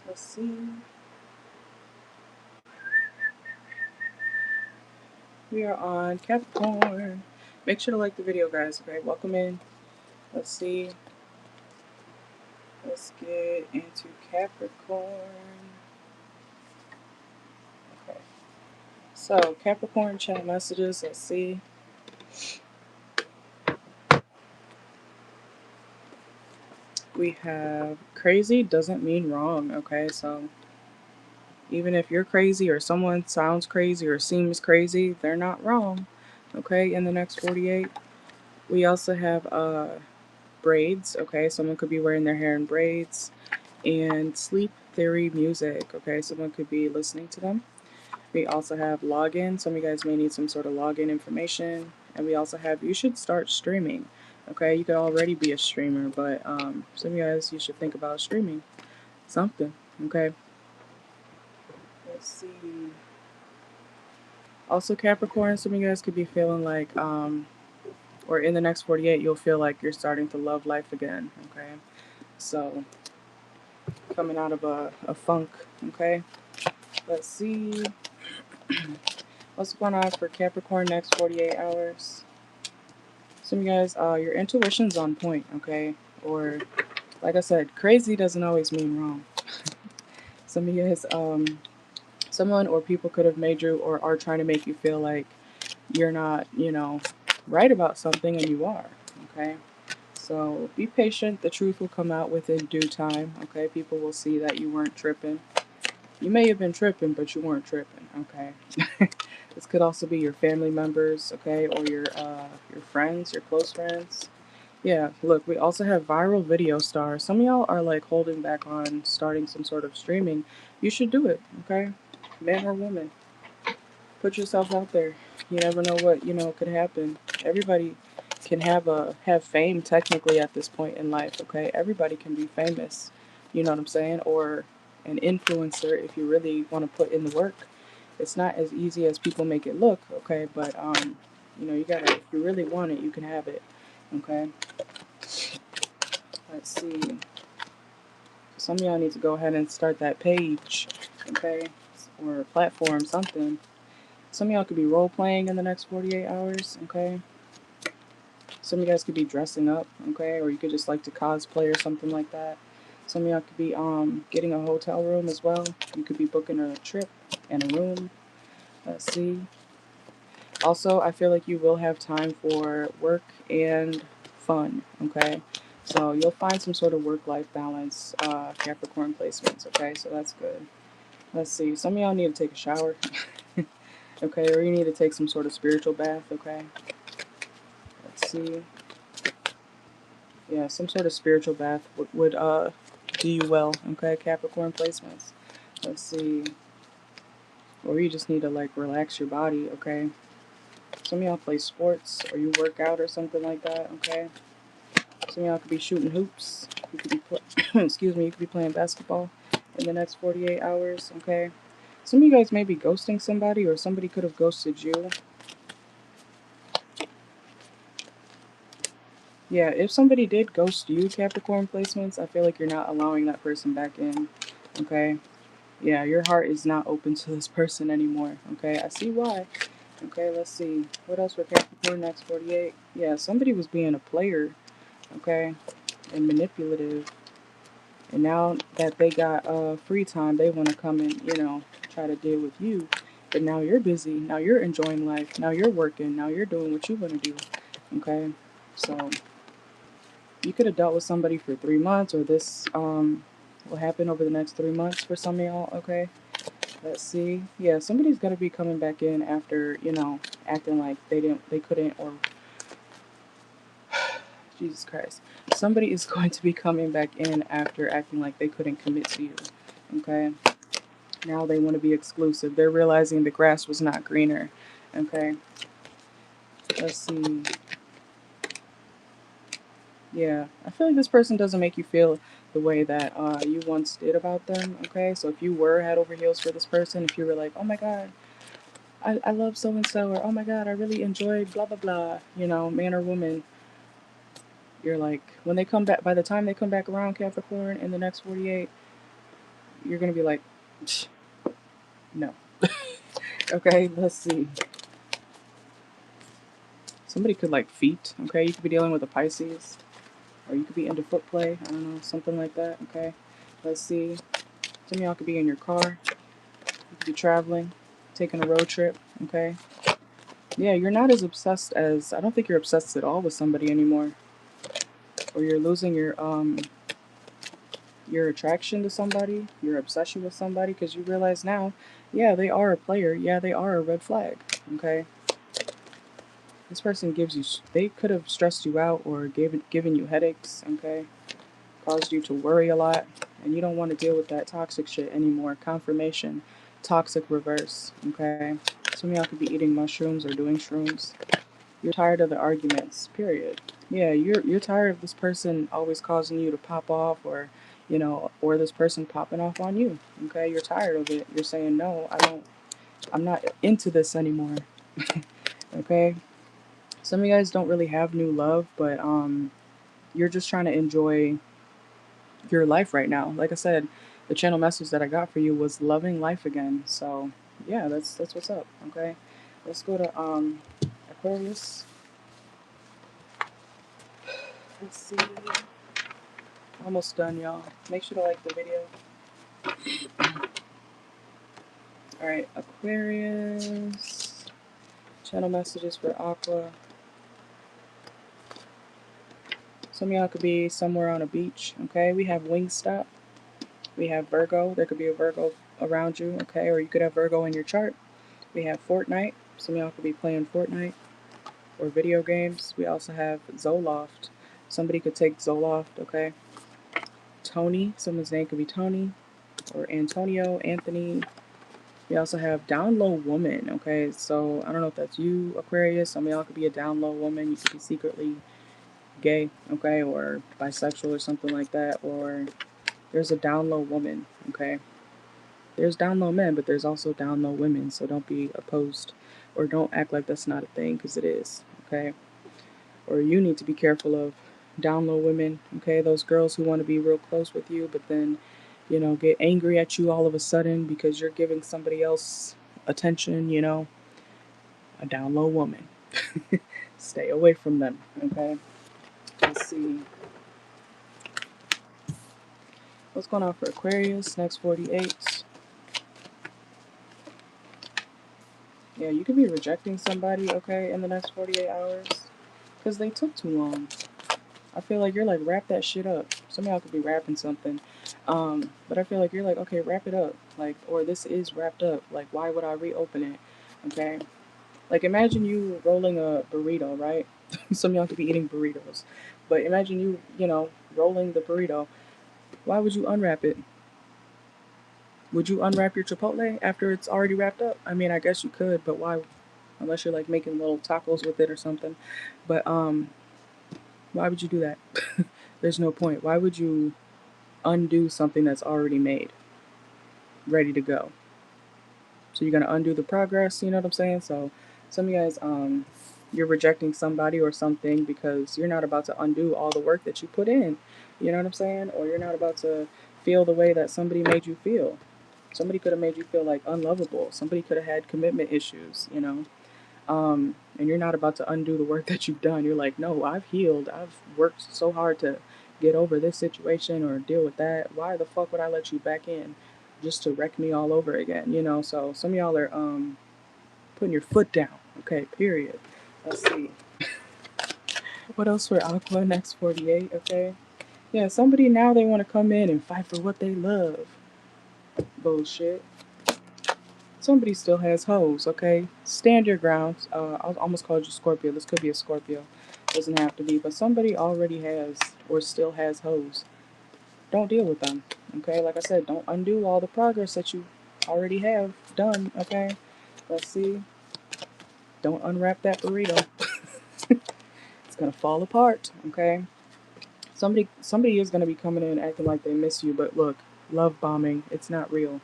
Let's see. We are on Capricorn. Make sure to like the video, guys. Okay, welcome in. Let's see. Let's get into Capricorn. Okay. So, Capricorn chat messages. Let's see. We have crazy doesn't mean wrong. Okay, so even if you're crazy or someone sounds crazy or seems crazy, they're not wrong. Okay, in the next 48. We also have braids. Okay, someone could be wearing their hair in braids. And sleep theory music. Okay, someone could be listening to them. We also have login. Some of you guys may need some sort of login information. And we also have you should start streaming. Okay, you could already be a streamer, but some of you guys, you should think about streaming something. Okay, let's see. Also, Capricorn, some of you guys could be feeling like, or in the next 48, you'll feel like you're starting to love life again. Okay, so coming out of a funk. Okay, let's see. What's going on for Capricorn next 48 hours? Some of you guys, your intuition's on point, okay? Or, like I said, crazy doesn't always mean wrong. Some of you guys, someone or people could have made you or are trying to make you feel like you're not, right about something, and you are, okay? So be patient. The truth will come out within due time, okay? People will see that you weren't tripping. You may have been tripping, but you weren't tripping, okay? This could also be your family members, okay, or your friends, your close friends. Yeah, look, we also have viral video stars. Some of y'all are like holding back on starting some sort of streaming. You should do it, okay? Man or woman. Put yourself out there. You never know what, could happen. Everybody can have fame technically at this point in life, okay? Everybody can be famous. You know what I'm saying? Or an influencer if you really want to put in the work. It's not as easy as people make it look, okay? But you gotta, if you really want it, you can have it. Okay? Let's see. Some of y'all need to go ahead and start that page, okay? Or platform, something. Some of y'all could be role playing in the next 48 hours, okay? Some of you guys could be dressing up, okay? Or you could just like to cosplay or something like that. Some of y'all could be getting a hotel room as well. You could be booking a trip and a room. Let's see. Also, I feel like you will have time for work and fun, okay? So you'll find some sort of work-life balance, Capricorn placements, okay? So that's good. Let's see. Some of y'all need to take a shower, okay? Or you need to take some sort of spiritual bath, okay? Let's see. Yeah, some sort of spiritual bath would do you well, okay? Capricorn placements. Let's see. Or you just need to, like, relax your body, okay? Some of y'all play sports or you work out or something like that, okay? Some of y'all could be shooting hoops. You could be, excuse me, you could be playing basketball in the next 48 hours, okay? Some of you guys may be ghosting somebody, or somebody could have ghosted you. Yeah, if somebody did ghost you, Capricorn placements, I feel like you're not allowing that person back in, okay? Yeah, your heart is not open to this person anymore, okay? I see why. Okay, let's see. What else for Capricorn next 48? Yeah, somebody was being a player, okay, and manipulative. And now that they got free time, they want to come and, try to deal with you. But now you're busy. Now you're enjoying life. Now you're working. Now you're doing what you want to do. Okay? So you could have dealt with somebody for 3 months, or this will happen over the next 3 months for some of y'all. Okay? Let's see. Yeah, somebody's going to be coming back in after, acting like they couldn't, or Jesus Christ. Somebody is going to be coming back in after acting like they couldn't commit to you. Okay? Now they want to be exclusive. They're realizing the grass was not greener. Okay? Let's see. Yeah. I feel like this person doesn't make you feel the way that you once did about them. Okay? So if you were head over heels for this person, if you were like, oh my God, I love so and so, or oh my God, I really enjoyed blah blah blah, man or woman, You're like, when they come back, by the time they come back around, Capricorn, in the next 48, you're going to be like, no. Okay, let's see. Somebody could like feet, okay? You could be dealing with a Pisces, or you could be into foot play. I don't know, something like that, okay? Let's see. Some of y'all could be in your car. You could be traveling, taking a road trip, okay? Yeah, you're not as obsessed as, I don't think you're obsessed at all with somebody anymore. Or you're losing your attraction to somebody, your obsession with somebody, because you realize now, yeah, they are a player. Yeah, they are a red flag, okay? This person gives you, they could have stressed you out or given you headaches, okay? Caused you to worry a lot, and you don't want to deal with that toxic shit anymore. Confirmation, toxic reverse, okay? Some of y'all could be eating mushrooms or doing shrooms. You're tired of the arguments, period. Yeah, you're tired of this person always causing you to pop off, or or this person popping off on you. Okay, you're tired of it. You're saying no, I'm not into this anymore. Okay, some of you guys don't really have new love, but you're just trying to enjoy your life right now. Like I said, the channel message that I got for you was loving life again. So yeah, that's what's up. Okay, let's go to Aquarius. Let's see. Almost done, y'all. Make sure to like the video. Alright, Aquarius. Channel messages for Aqua. Some of y'all could be somewhere on a beach, okay? We have Wingstop. We have Virgo. There could be a Virgo around you, okay? Or you could have Virgo in your chart. We have Fortnite. Some of y'all could be playing Fortnite or video games. We also have Zoloft. Somebody could take Zoloft, okay? Tony. Someone's name could be Tony or Antonio, Anthony. We also have down low woman, okay? So I don't know if that's you, Aquarius. Some of y'all could be a down low woman. You could be secretly gay, okay? Or bisexual or something like that. Or there's a down low woman, okay? There's down low men, but there's also down low women. So don't be opposed or don't act like that's not a thing, because it is, okay? Or you need to be careful of down low women, okay? Those girls who want to be real close with you, but then get angry at you all of a sudden because you're giving somebody else attention, a down low woman. Stay away from them, okay? Let's see. What's going on for Aquarius? Next 48. Yeah, you could be rejecting somebody, okay, in the next 48 hours because they took too long. I feel like you're like, wrap that shit up. Some of y'all could be wrapping something. But I feel like you're like, okay, wrap it up. Like, or this is wrapped up. Like, why would I reopen it? Okay? Like, imagine you rolling a burrito, right? Some of y'all could be eating burritos. But imagine you rolling the burrito. Why would you unwrap it? Would you unwrap your Chipotle after it's already wrapped up? I mean, I guess you could, but why? Unless you're like making little tacos with it or something. But why would you do that? There's no point. Why would you undo something that's already made, ready to go? So you're gonna undo the progress, you know what I'm saying? So some of you guys, you're rejecting somebody or something because you're not about to undo all the work that you put in. You know what I'm saying? Or you're not about to feel the way that somebody made you feel. Somebody could have made you feel like unlovable. Somebody could have had commitment issues. And you're not about to undo the work that you've done. You're like, no, I've healed. I've worked so hard to get over this situation or deal with that. Why the fuck would I let you back in just to wreck me all over again? So some of y'all are putting your foot down. Okay, period. Let's see. What else for Aqua next 48, okay? Yeah, somebody now they want to come in and fight for what they love. Bullshit. Somebody still has hoes, okay? Stand your ground. I almost called you Scorpio. This could be a Scorpio. Doesn't have to be. But somebody already has or still has hoes. Don't deal with them, okay? Like I said, don't undo all the progress that you already have done, okay? Let's see. Don't unwrap that burrito. It's gonna fall apart, okay? Somebody is gonna be coming in acting like they miss you, but look, love bombing, it's not real,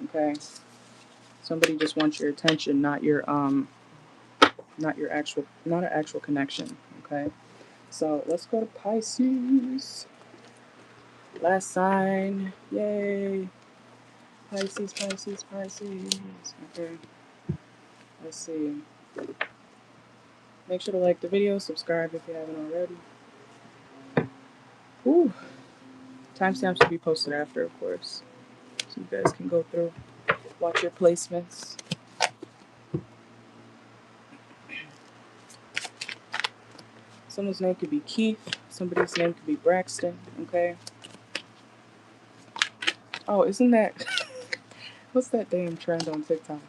okay? Somebody just wants your attention, not an actual connection, okay? So let's go to Pisces. Last sign. Yay. Pisces, Pisces, Pisces. Okay. Let's see. Make sure to like the video, subscribe if you haven't already. Ooh. Timestamps will be posted after, of course. So you guys can go through, watch your placements. Someone's name could be Keith. Somebody's name could be Braxton. Okay. Oh, isn't that... What's that damn trend on TikTok?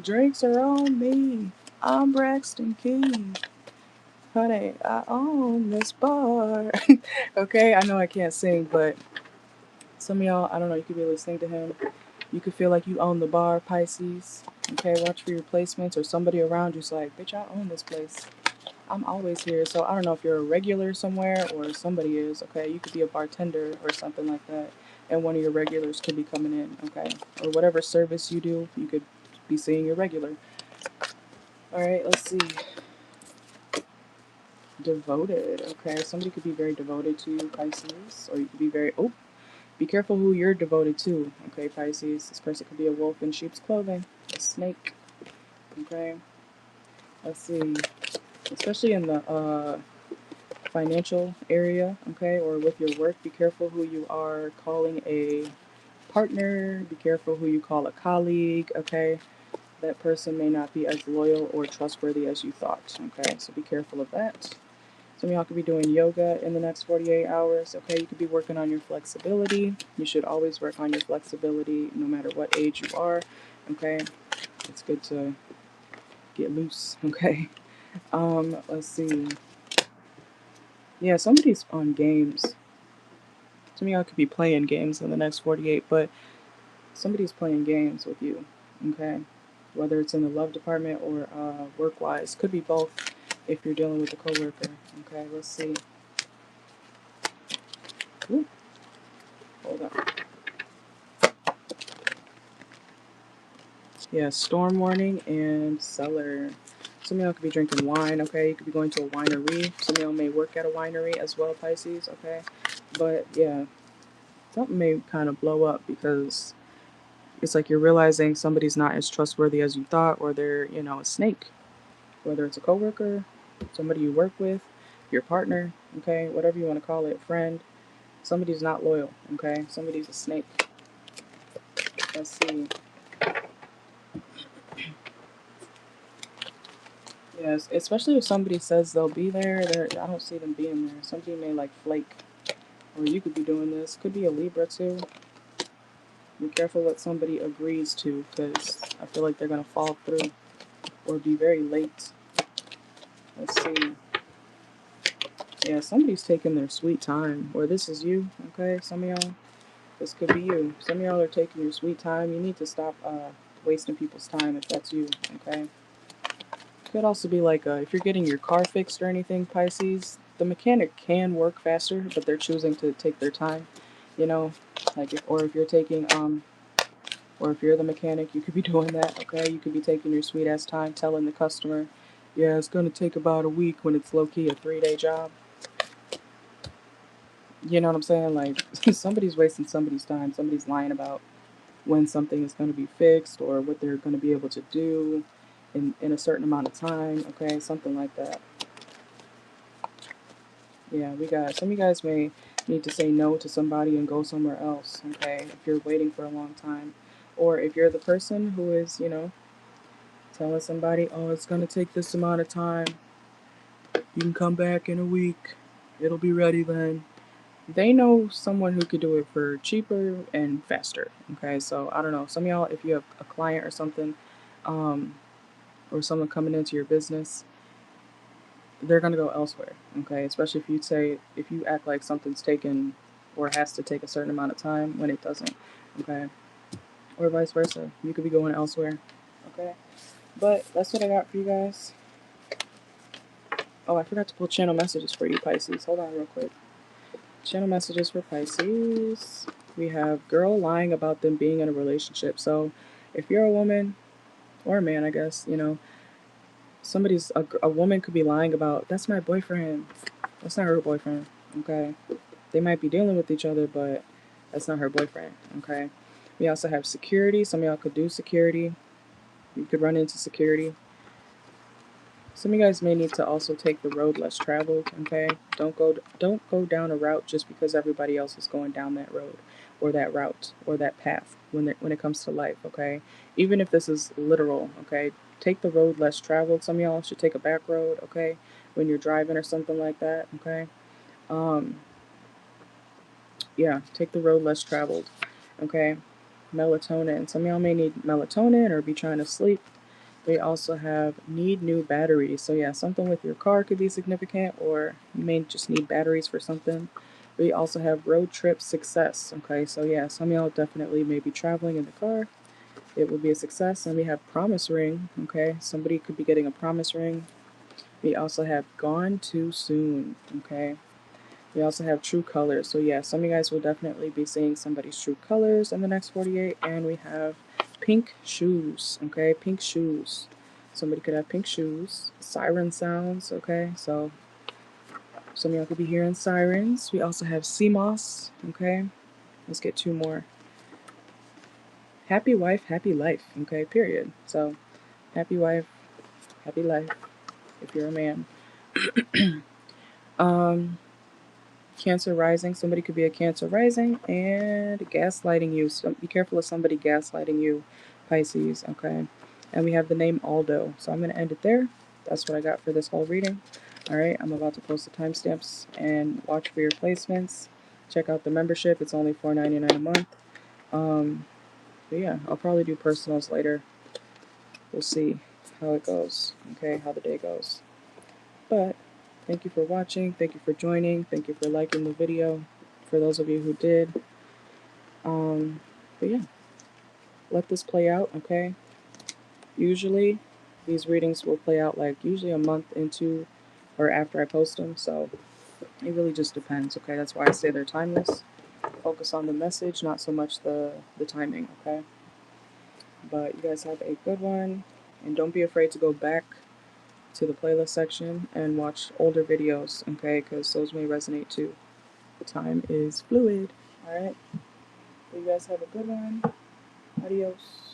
Drinks are on me. I'm Braxton Keith. Honey, I own this bar. Okay, I know I can't sing, but some of y'all, I don't know, you could be listening to him. You could feel like you own the bar, Pisces. Okay, watch for your placements, or somebody around you's like, bitch, I own this place. I'm always here. So I don't know if you're a regular somewhere or somebody is, okay? You could be a bartender or something like that. And one of your regulars could be coming in, okay? Or whatever service you do, you could be seeing your regular. Alright, let's see. Devoted, okay? Somebody could be very devoted to you, Pisces. Or you could be very, oh, be careful who you're devoted to, okay, Pisces? This person could be a wolf in sheep's clothing, a snake, okay? Let's see. Especially in the financial area, okay, or with your work, be careful who you are calling a partner. Be careful who you call a colleague, okay? That person may not be as loyal or trustworthy as you thought, okay? So be careful of that. Some of y'all could be doing yoga in the next 48 hours, okay? You could be working on your flexibility. You should always work on your flexibility no matter what age you are, okay? It's good to get loose, okay? Let's see. Yeah, somebody's on games. Some of y'all could be playing games in the next 48, but somebody's playing games with you, okay? Whether it's in the love department or work-wise. Could be both if you're dealing with a coworker, okay? Let's see. Ooh, hold on. Yeah, storm warning and cellar. Some of y'all could be drinking wine, okay? You could be going to a winery. Some of y'all may work at a winery as well, Pisces, okay? But, yeah, something may kind of blow up because it's like you're realizing somebody's not as trustworthy as you thought, or they're, you know, a snake. Whether it's a coworker, somebody you work with, your partner, okay, whatever you want to call it, friend. Somebody's not loyal, okay? Somebody's a snake. Let's see. Yes, especially if somebody says they'll be there, I don't see them being there. Somebody may like flake, or you could be doing this. Could be a Libra too. Be careful what somebody agrees to, because I feel like they're gonna fall through or be very late. Let's see. Yeah, somebody's taking their sweet time, or this is you, okay? Some of y'all, this could be you. Some of y'all are taking your sweet time. You need to stop wasting people's time if that's you, okay? Could also be like if you're getting your car fixed or anything, Pisces, the mechanic can work faster, but they're choosing to take their time, you know? Like, or if you're taking, or if you're the mechanic, you could be doing that, okay? You could be taking your sweet ass time telling the customer, yeah, it's gonna take about a week when it's low-key a 3-day job. You know what I'm saying? Like, somebody's wasting somebody's time. Somebody's lying about when something is going to be fixed or what they're going to be able to do in a certain amount of time. Okay, something like that. Yeah, we got some of you guys may need to say no to somebody and go somewhere else. Okay, if you're waiting for a long time, or if you're the person who is, you know, telling somebody, oh, it's going to take this amount of time. You can come back in a week. It'll be ready then. They know someone who could do it for cheaper and faster. Okay, so I don't know. Some of y'all, if you have a client or something, um, or someone coming into your business, they're gonna go elsewhere. Okay, especially if you say if you act like something's taken or has to take a certain amount of time when it doesn't. Okay, or vice versa. You could be going elsewhere. Okay, but that's what I got for you guys. Oh, I forgot to pull channel messages for you, Pisces. Hold on, real quick. Channel messages for Pisces. We have girl lying about them being in a relationship. So if you're a woman or a man, I guess, you know, a woman could be lying about, that's my boyfriend. That's not her boyfriend, okay? They might be dealing with each other, but that's not her boyfriend, okay? We also have security. Some of y'all could do security. You could run into security. Some of you guys may need to also take the road less traveled, okay? Don't go down a route just because everybody else is going down that road or that route or that path when it comes to life, okay? Even if this is literal, okay? Take the road less traveled. Some of y'all should take a back road, okay? When you're driving or something like that, okay? Um, yeah, take the road less traveled, okay? Melatonin. Some of y'all may need melatonin or be trying to sleep. We also have need new batteries. So yeah, something with your car could be significant, or you may just need batteries for something. We also have road trip success. Okay, so yeah, some of y'all definitely may be traveling in the car. It will be a success. And we have promise ring. Okay, somebody could be getting a promise ring. We also have gone too soon. Okay, we also have true colors. So yeah, some of you guys will definitely be seeing somebody's true colors in the next 48. And we have pink shoes. Okay, pink shoes. Somebody could have pink shoes. Siren sounds. Okay, so some of y'all could be hearing sirens. We also have sea moss. Okay, let's get two more. Happy wife, happy life. Okay, period. So happy wife, happy life. If you're a man. um. Cancer rising. Somebody could be a Cancer rising and gaslighting you. So be careful of somebody gaslighting you, Pisces. Okay. And we have the name Aldo. So I'm going to end it there. That's what I got for this whole reading. All right. I'm about to post the timestamps and watch for your placements. Check out the membership. It's only $4.99 a month. But yeah, I'll probably do personals later. We'll see how it goes. Okay. How the day goes. But thank you for watching. Thank you for joining. Thank you for liking the video. For those of you who did. But yeah, let this play out, okay? Usually, these readings will play out like usually a month into or after I post them. So it really just depends, okay? That's why I say they're timeless. Focus on the message, not so much the timing, okay? But you guys have a good one. And don't be afraid to go back to the playlist section and watch older videos, okay? Because those may resonate too. Time is fluid. All right. You guys have a good one. Adios.